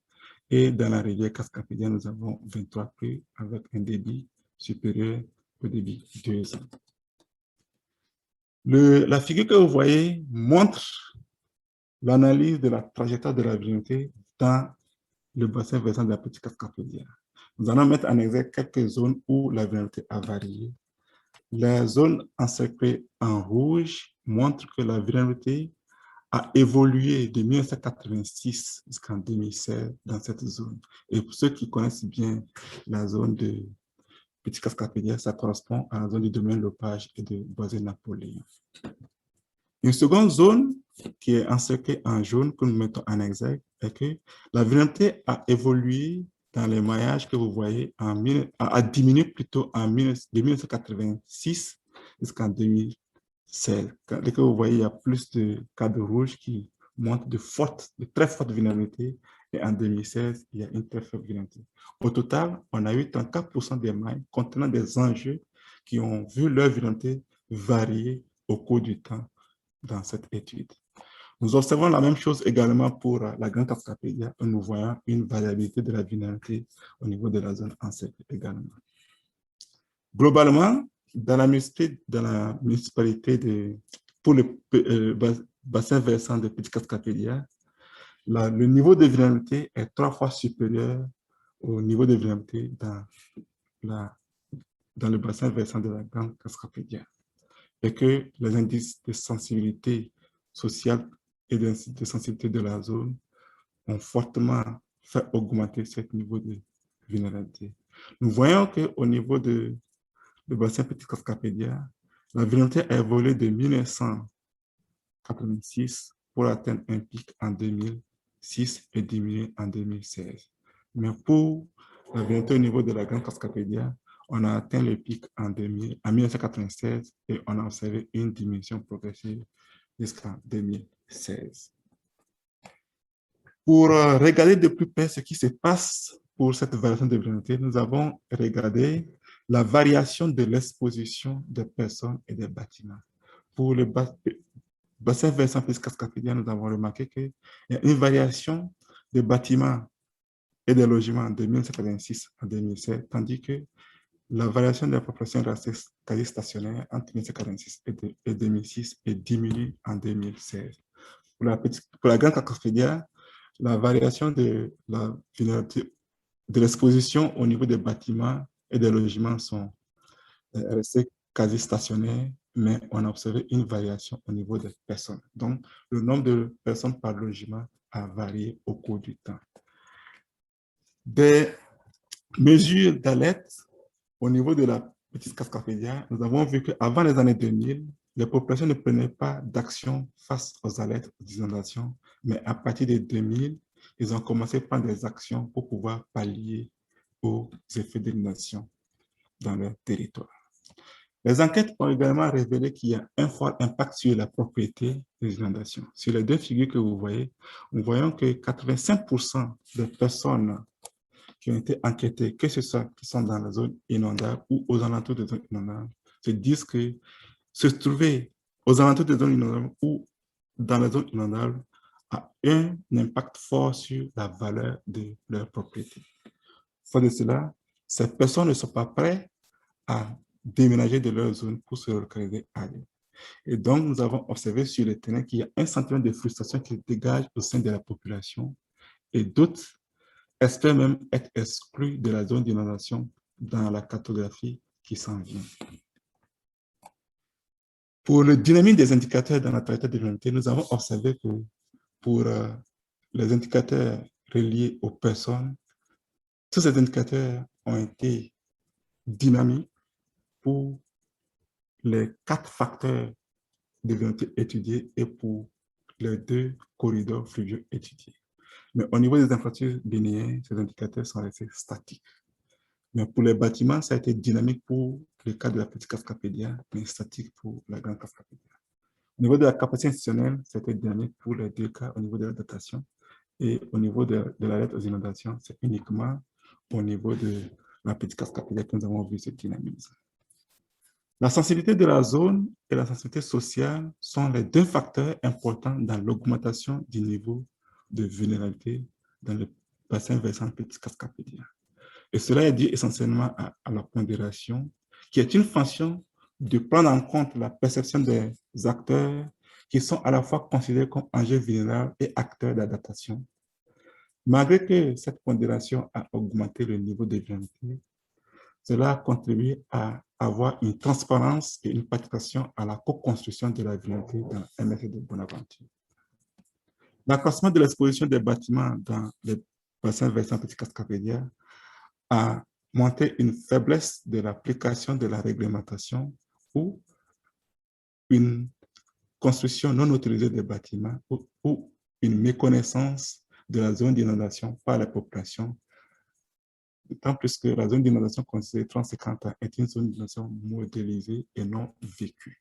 Et dans la rivière Cascapédia, nous avons 23 crues avec un débit supérieur au débit 2 ans. La figure que vous voyez montre l'analyse de la trajectoire de la vulnérabilité dans le bassin versant de la Petite-Cascapédia. Nous allons mettre en exergue quelques zones où la vulnérabilité a varié. La zone encerclée en rouge montre que la vulnérabilité a évolué de 1986 jusqu'en 2016 dans cette zone. Et pour ceux qui connaissent bien la zone de Petite-Cascapédia, ça correspond à la zone du domaine Lopage et de Boisé-Napoléon. Une seconde zone qui est encerclée en jaune que nous mettons en exergue est que la vulnérabilité a évolué dans les maillages que vous voyez, a diminué plutôt de 1986 jusqu'en 2016. Dès que vous voyez, il y a plus de cadres rouges qui montrent de très fortes vulnérabilités, et en 2016, il y a une très faible vulnérabilité. Au total, on a eu 34% des mailles contenant des enjeux qui ont vu leur vulnérabilité varier au cours du temps dans cette étude. Nous observons la même chose également pour la Grande Cascapédia, où nous voyons une variabilité de la vulnérabilité au niveau de la zone encerclée également. Globalement, dans la municipalité pour le bassin versant de Petite-Cascapédia, le niveau de vulnérabilité est 3 fois supérieur au niveau de vulnérabilité dans le bassin versant de la Grande Cascapédia, et que les indices de sensibilité sociale et de sensibilité de la zone ont fortement fait augmenter ce niveau de vulnérabilité. Nous voyons qu'au niveau du bassin Petite-Cascapédia, la vulnérabilité a évolué de 1986 pour atteindre un pic en 2006 et diminuer en 2016. Mais pour la vulnérabilité au niveau de la Grande Cascapédia, on a atteint le pic en 1996 et on a observé une diminution progressive jusqu'en 2016. Pour regarder de plus près ce qui se passe pour cette variation de vulnérabilité, nous avons regardé la variation de l'exposition des personnes et des bâtiments. Pour le bassin versant Petite-Cascapédia, nous avons remarqué qu'il y a une variation des bâtiments et des logements de 1986 à 2016, tandis que la variation de la population restée quasi stationnaire entre 1946 et 2006 est diminuée en 2016. Pour la Grande Cascapédia, la variation de la vulnérabilité de l'exposition au niveau des bâtiments et des logements sont restés quasi stationnaires, mais on a observé une variation au niveau des personnes. Donc, le nombre de personnes par logement a varié au cours du temps. Des mesures d'alerte au niveau de la petite Cascapédia, nous avons vu qu'avant les années 2000, les populations ne prenaient pas d'action face aux alertes d'inondation, mais à partir de 2000, ils ont commencé à prendre des actions pour pouvoir pallier aux effets d'inondation dans leur territoire. Les enquêtes ont également révélé qu'il y a un fort impact sur la propriété des inondations. Sur les deux figures que vous voyez, nous voyons que 85% des personnes qui ont été enquêtées, que ce soit qui sont dans la zone inondable ou aux alentours des zones inondables, se disent que se trouver aux alentours des zones inondables ou dans les zones inondables a un impact fort sur la valeur de leur propriété. Faute de cela, ces personnes ne sont pas prêtes à déménager de leur zone pour se localiser ailleurs. Et donc, nous avons observé sur le terrain qu'il y a un sentiment de frustration qui se dégage au sein de la population et d'autres espèrent même être exclus de la zone d'inondation dans la cartographie qui s'en vient. Pour le dynamisme des indicateurs dans la trajectoire de l'humanité, nous avons observé que pour les indicateurs reliés aux personnes, tous ces indicateurs ont été dynamiques pour les 4 facteurs de vulnérabilité étudiés et pour les 2 corridors fluviaux étudiés. Mais au niveau des infrastructures linéaires, ces indicateurs sont restés statiques. Mais pour les bâtiments, ça a été dynamique pour le cas de la petite Cascapédia, mais statique pour la grande Cascapédia. Au niveau de la capacité institutionnelle, c'était dynamique pour les 2 cas au niveau de la datation. Et au niveau de l'alerte aux inondations, c'est uniquement au niveau de la petite Cascapédia que nous avons vu ce dynamisme. La sensibilité de la zone et la sensibilité sociale sont les 2 facteurs importants dans l'augmentation du niveau de vulnérabilité dans le bassin versant petite Cascapédia. Et cela est dû essentiellement à la pondération, qui est une fonction de prendre en compte la perception des acteurs qui sont à la fois considérés comme enjeux vulnérables et acteurs d'adaptation. Malgré que cette pondération a augmenté le niveau de vulnérabilité, cela a contribué à avoir une transparence et une participation à la co-construction de la vulnérabilité dans la MSC de Bonaventure. L'accroissement de l'exposition des bâtiments dans les bassins versants Petite Cascapédia a montré une faiblesse de l'application de la réglementation ou une construction non autorisée des bâtiments ou une méconnaissance de la zone d'inondation par la population, d'autant plus que la zone d'inondation considérée 30-50 ans est une zone d'inondation modélisée et non vécue.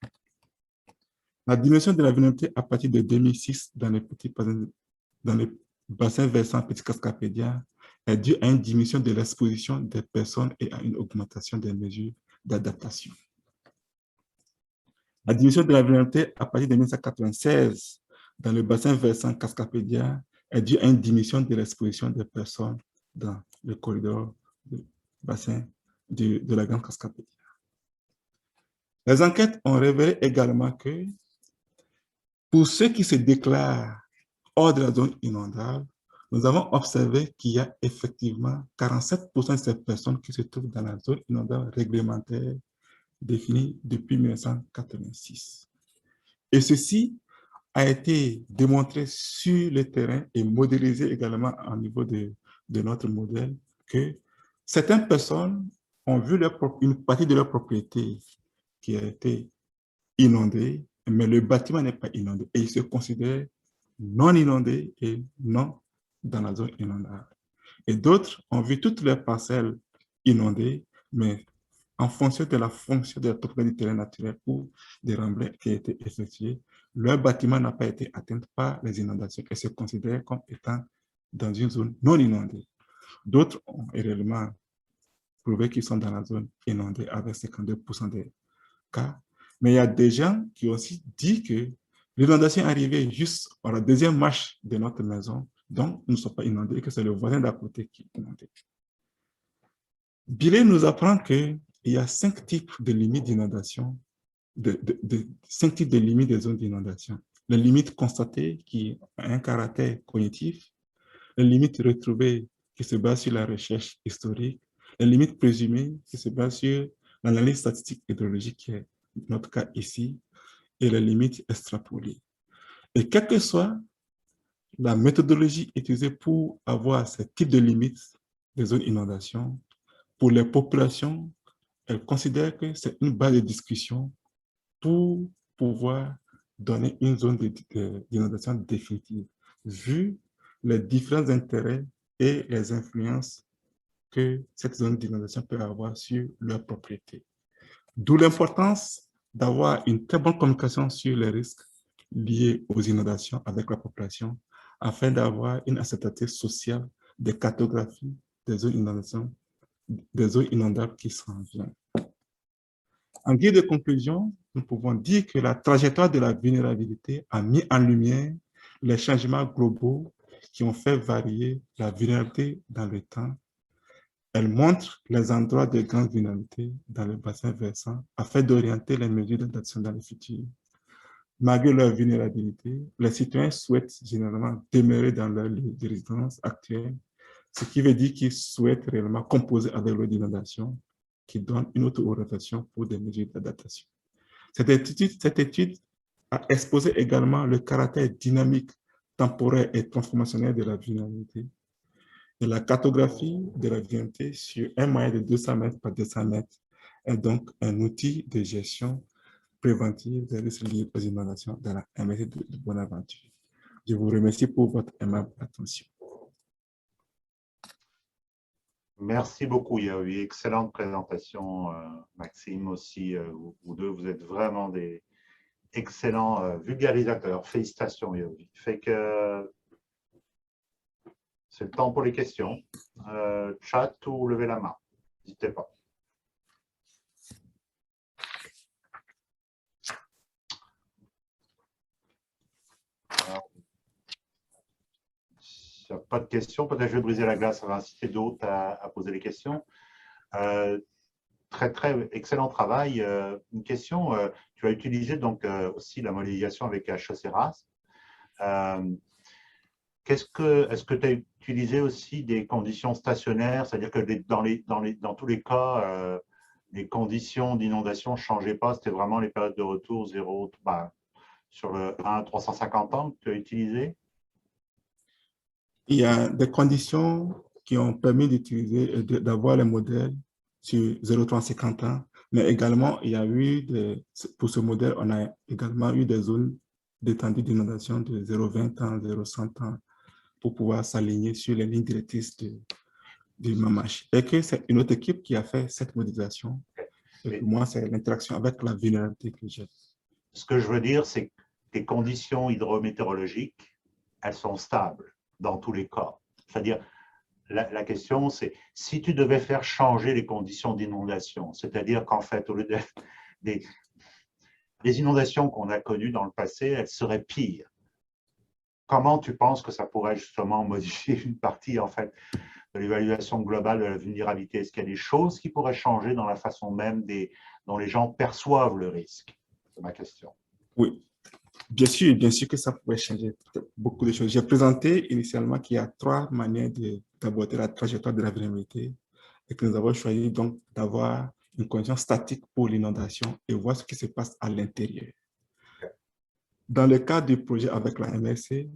La diminution de la vulnérabilité à partir de 2006 dans les bassins versants Petite Cascapédia est due à une diminution de l'exposition des personnes et à une augmentation des mesures d'adaptation. La diminution de la vulnérabilité à partir de 1996 dans le bassin versant Cascapédia est due à une diminution de l'exposition des personnes dans le corridor du bassin de la Grande Cascapédia. Les enquêtes ont révélé également que pour ceux qui se déclarent hors de la zone inondable, nous avons observé qu'il y a effectivement 47% de ces personnes qui se trouvent dans la zone inondable réglementaire définie depuis 1986. Et ceci a été démontré sur le terrain et modélisé également au niveau de notre modèle que certaines personnes ont vu une partie de leur propriété qui a été inondée, mais le bâtiment n'est pas inondé et ils se considèrent non inondés et non dans la zone inondable. Et d'autres ont vu toutes leurs parcelles inondées, mais en fonction de la fonction de la topographie du terrain naturel ou des remblais qui ont été effectués, leur bâtiment n'a pas été atteint par les inondations et se considèrent comme étant dans une zone non inondée. D'autres ont réellement prouvé qu'ils sont dans la zone inondée avec 52% des cas. Mais il y a des gens qui ont aussi dit que l'inondation est arrivée juste à la 2e marche de notre maison, donc nous ne sommes pas inondés et que c'est le voisin d'à côté qui est inondé. Billet nous apprend qu'il y a 5 types de limites d'inondation, 5 types de limites des zones d'inondation. Les limites constatées qui ont un caractère cognitif, les limites retrouvées qui se basent sur la recherche historique, les limites présumées qui se basent sur l'analyse statistique hydrologique qui est notre cas ici, et les limites extrapolées. Et quelle que soit la méthodologie utilisée pour avoir ce type de limites des zones d'inondation, pour les populations, elles considèrent que c'est une base de discussion pour pouvoir donner une zone d'inondation définitive, vu les différents intérêts et les influences que cette zone d'inondation peut avoir sur leur propriété. D'où l'importance d'avoir une très bonne communication sur les risques liés aux inondations avec la population, afin d'avoir une acceptation sociale des cartographies des zones d'inondation, des zones inondables qui s'en viennent. En guise de conclusion, nous pouvons dire que la trajectoire de la vulnérabilité a mis en lumière les changements globaux qui ont fait varier la vulnérabilité dans le temps. Elle montre les endroits de grande vulnérabilité dans le bassin versant afin d'orienter les mesures d'adaptation dans le futur. Malgré leur vulnérabilité, les citoyens souhaitent généralement demeurer dans leur lieu de résidence actuelle, ce qui veut dire qu'ils souhaitent réellement composer avec l'eau d'inondation, qui donne une autre orientation pour des mesures d'adaptation. Cette étude a exposé également le caractère dynamique, temporaire et transformationnel de la vulnérabilité. Et la cartographie de la vulnérabilité sur un moyen de 200 mètres par 200 mètres est donc un outil de gestion préventive des risques liés aux inondations dans la MSC de Bonaventure. Je vous remercie pour votre aimable attention. Merci beaucoup. Il y a eu une excellente présentation, Maxime aussi. Vous deux, vous êtes vraiment des excellents vulgarisateurs. Félicitations, Yovi. Fait que c'est le temps pour les questions. Chat ou levez la main. N'hésitez pas. S'il n'y a pas de questions, peut-être je vais briser la glace, ça va inciter d'autres à poser les questions. Très, très excellent travail. Une question, tu as utilisé donc aussi la modélisation avec HEC-RAS. Est-ce que tu as utilisé aussi des conditions stationnaires, c'est-à-dire que dans tous les cas, les conditions d'inondation ne changeaient pas, c'était vraiment les périodes de retour 0, sur le 1 à 350 ans que tu as utilisé? Il y a des conditions qui ont permis d'utiliser, d'avoir les modèles sur 0,350 ans, mais également, il y a eu, pour ce modèle, on a également eu des zones d'étendue d'inondation de 0,20 ans, 0,100 ans, pour pouvoir s'aligner sur les lignes directrices du MAMACH. Et que c'est une autre équipe qui a fait cette modélisation. Et pour moi, c'est l'interaction avec la vulnérabilité que j'ai. Ce que je veux dire, c'est que les conditions hydrométéorologiques, elles sont stables dans tous les cas. C'est-à-dire, la question, c'est si tu devais faire changer les conditions d'inondation, c'est-à-dire qu'en fait, au lieu des inondations qu'on a connues dans le passé, elles seraient pires. Comment tu penses que ça pourrait justement modifier une partie en fait de l'évaluation globale de la vulnérabilité? Est-ce qu'il y a des choses qui pourraient changer dans la façon même dont les gens perçoivent le risque? C'est ma question. Oui, bien sûr que ça pourrait changer beaucoup de choses. J'ai présenté initialement qu'il y a 3 manières d'aborder la trajectoire de la vulnérabilité et que nous avons choisi donc d'avoir une condition statique pour l'inondation et voir ce qui se passe à l'intérieur. Dans le cadre du projet avec la MSC,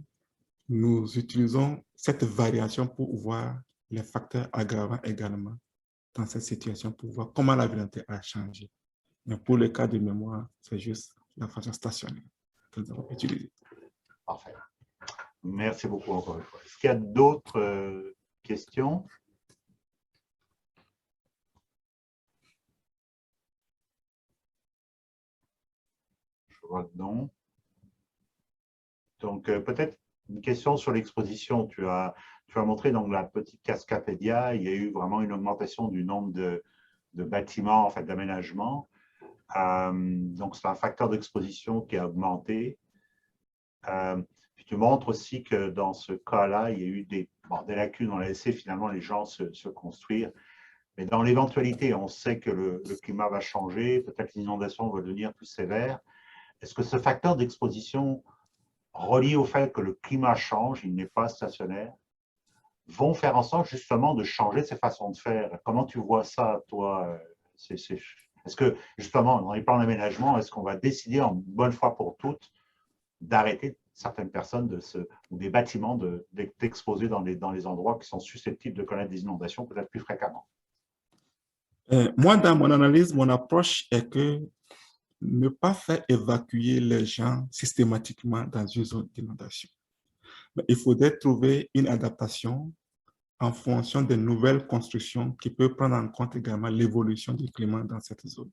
nous utilisons cette variation pour voir les facteurs aggravants également dans cette situation, pour voir comment la vulnérabilité a changé. Mais pour le cas de mémoire, c'est juste la façon stationnaire que nous avons utilisée. Parfait. Merci beaucoup encore une fois. Est-ce qu'il y a d'autres questions? Je vois que non. Donc, peut-être une question sur l'exposition. Tu as montré dans la petite Cascapédia, il y a eu vraiment une augmentation du nombre de bâtiments, en fait, d'aménagements. Donc, c'est un facteur d'exposition qui a augmenté. Puis tu montres aussi que dans ce cas-là, il y a eu des lacunes. On a laissé finalement les gens se construire. Mais dans l'éventualité, on sait que le climat va changer, peut-être l'inondation va devenir plus sévère. Est-ce que ce facteur d'exposition relié au fait que le climat change, il n'est pas stationnaire, vont faire en sorte justement de changer ces façons de faire? Comment tu vois ça, toi? Est-ce que, justement, dans les plans d'aménagement, est-ce qu'on va décider en bonne fois pour toutes d'arrêter certaines personnes ou des bâtiments d'exposer dans les endroits qui sont susceptibles de connaître des inondations peut-être plus fréquemment? Moi, dans mon analyse, mon approche est que ne pas faire évacuer les gens systématiquement dans une zone d'inondation. Mais il faudrait trouver une adaptation en fonction des nouvelles constructions qui peuvent prendre en compte également l'évolution du climat dans cette zone.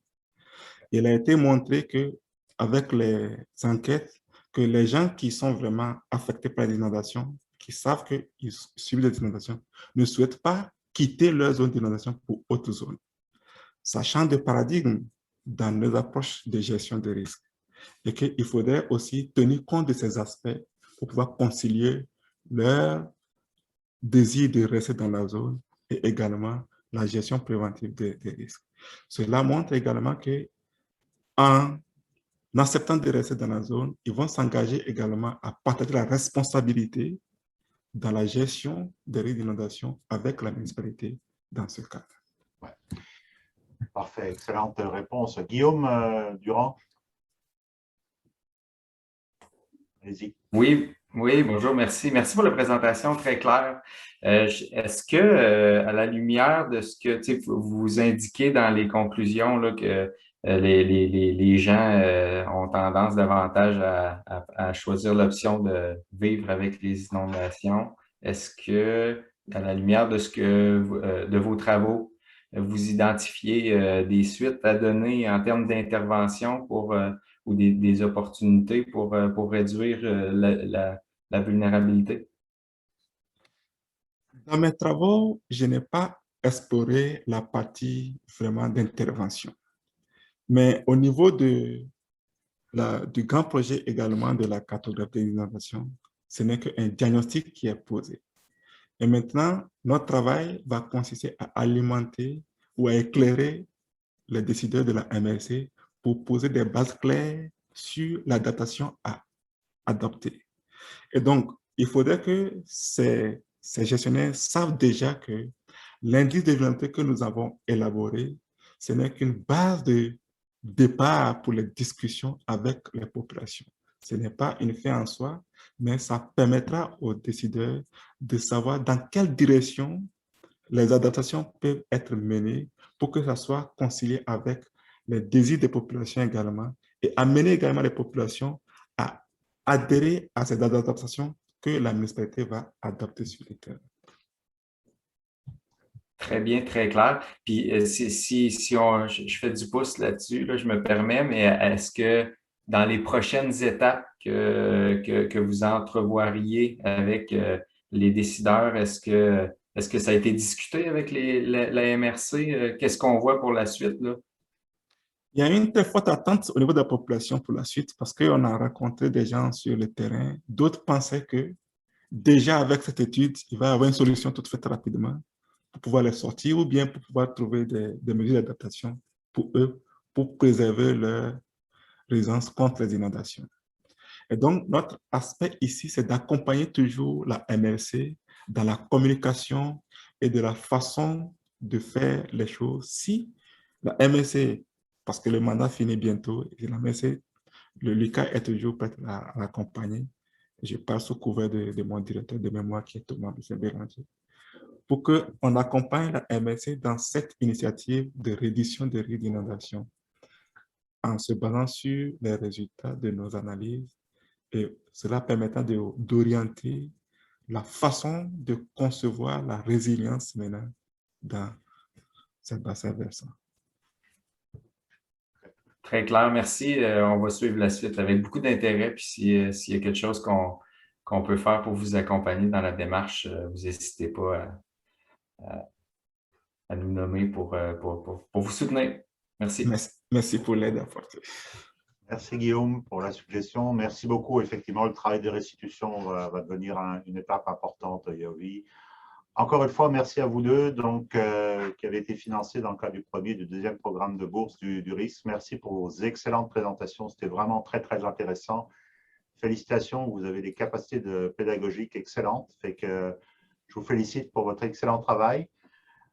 Il a été montré que, avec les enquêtes, que les gens qui sont vraiment affectés par les inondations, qui savent qu'ils subissent des inondations, ne souhaitent pas quitter leur zone d'inondation pour autre zone. Ça change de paradigme dans nos approches de gestion des risques. Et qu'il faudrait aussi tenir compte de ces aspects pour pouvoir concilier leur désir de rester dans la zone et également la gestion préventive des risques. Cela montre également qu'en acceptant de rester dans la zone, ils vont s'engager également à partager la responsabilité dans la gestion des risques d'inondation avec la municipalité dans ce cadre. Ouais. Parfait, excellente réponse. Guillaume Durand? Allez-y. Oui, oui, bonjour, merci. Merci pour la présentation très claire. Est-ce que, à la lumière de ce que vous indiquez dans les conclusions, là, que les gens ont tendance davantage à choisir l'option de vivre avec les inondations, est-ce que, à la lumière de de vos travaux, vous identifiez des suites à donner en termes d'intervention ou des opportunités pour réduire la vulnérabilité? Dans mes travaux, je n'ai pas exploré la partie vraiment d'intervention. Mais au niveau du grand projet également de la cartographie des inondations, ce n'est qu'un diagnostic qui est posé. Et maintenant, notre travail va consister à alimenter ou à éclairer les décideurs de la MRC pour poser des bases claires sur l'adaptation à adopter. Et donc, il faudrait que ces gestionnaires savent déjà que l'indice de vulnérabilité que nous avons élaboré, ce n'est qu'une base de départ pour les discussions avec les populations. Ce n'est pas une fin en soi, mais ça permettra aux décideurs de savoir dans quelle direction les adaptations peuvent être menées pour que ça soit concilié avec les désirs des populations également et amener également les populations à adhérer à ces adaptations que la municipalité va adopter sur le terrain. Très bien, très clair. Puis je fais du pouce là-dessus, là, je me permets, mais est-ce que dans les prochaines étapes que vous entrevoiriez avec les décideurs, est-ce que ça a été discuté avec la MRC? Qu'est-ce qu'on voit pour la suite, là? Il y a une très forte attente au niveau de la population pour la suite parce qu'on a rencontré des gens sur le terrain. D'autres pensaient que déjà avec cette étude, il va y avoir une solution toute faite rapidement pour pouvoir les sortir ou bien pour pouvoir trouver des mesures d'adaptation pour eux, pour préserver leur résidence contre les inondations. Et donc, notre aspect ici, c'est d'accompagner toujours la MRC dans la communication et de la façon de faire les choses. Si la MRC, parce que le mandat finit bientôt, et la MRC, le LUCA est toujours prêt à l'accompagner. Je parle sous couvert de mon directeur de mémoire qui est Thomas Bélanger, pour qu'on accompagne la MRC dans cette initiative de réduction des risques d'inondation en se basant sur les résultats de nos analyses et cela permettant d'orienter la façon de concevoir la résilience maintenant dans cette bassin versant. Très clair, merci. On va suivre la suite avec beaucoup d'intérêt. Puis s'il y a quelque chose qu'on peut faire pour vous accompagner dans la démarche, vous n'hésitez pas à nous nommer pour vous soutenir. Merci. Merci pour l'aide apportée. Merci Guillaume pour la suggestion. Merci beaucoup. Effectivement, le travail de restitution va devenir une étape importante à Yovi. Encore une fois, merci à vous deux qui avez été financés dans le cadre du premier et du deuxième programme de bourse du risque. Merci pour vos excellentes présentations. C'était vraiment très, très intéressant. Félicitations, vous avez des capacités pédagogiques excellentes. Fait que je vous félicite pour votre excellent travail.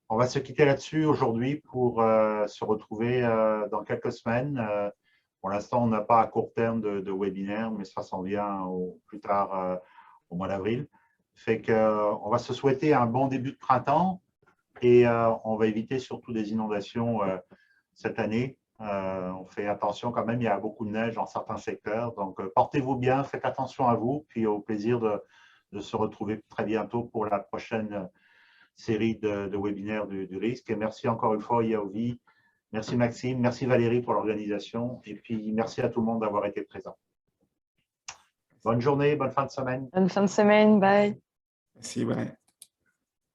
On va se quitter là-dessus aujourd'hui pour se retrouver dans quelques semaines. Pour l'instant, on n'a pas à court terme de webinaire, mais ça s'en vient plus tard au mois d'avril. Fait qu'on va se souhaiter un bon début de printemps et on va éviter surtout des inondations cette année. On fait attention quand même, il y a beaucoup de neige dans certains secteurs. Donc, portez-vous bien, faites attention à vous, puis au plaisir de se retrouver très bientôt pour la prochaine série de webinaires du risque. Et merci encore une fois, Yaovi. Merci Maxime, merci Valérie pour l'organisation. Et puis, merci à tout le monde d'avoir été présent. Bonne journée, bonne fin de semaine. Bonne fin de semaine, bye. Merci, bye.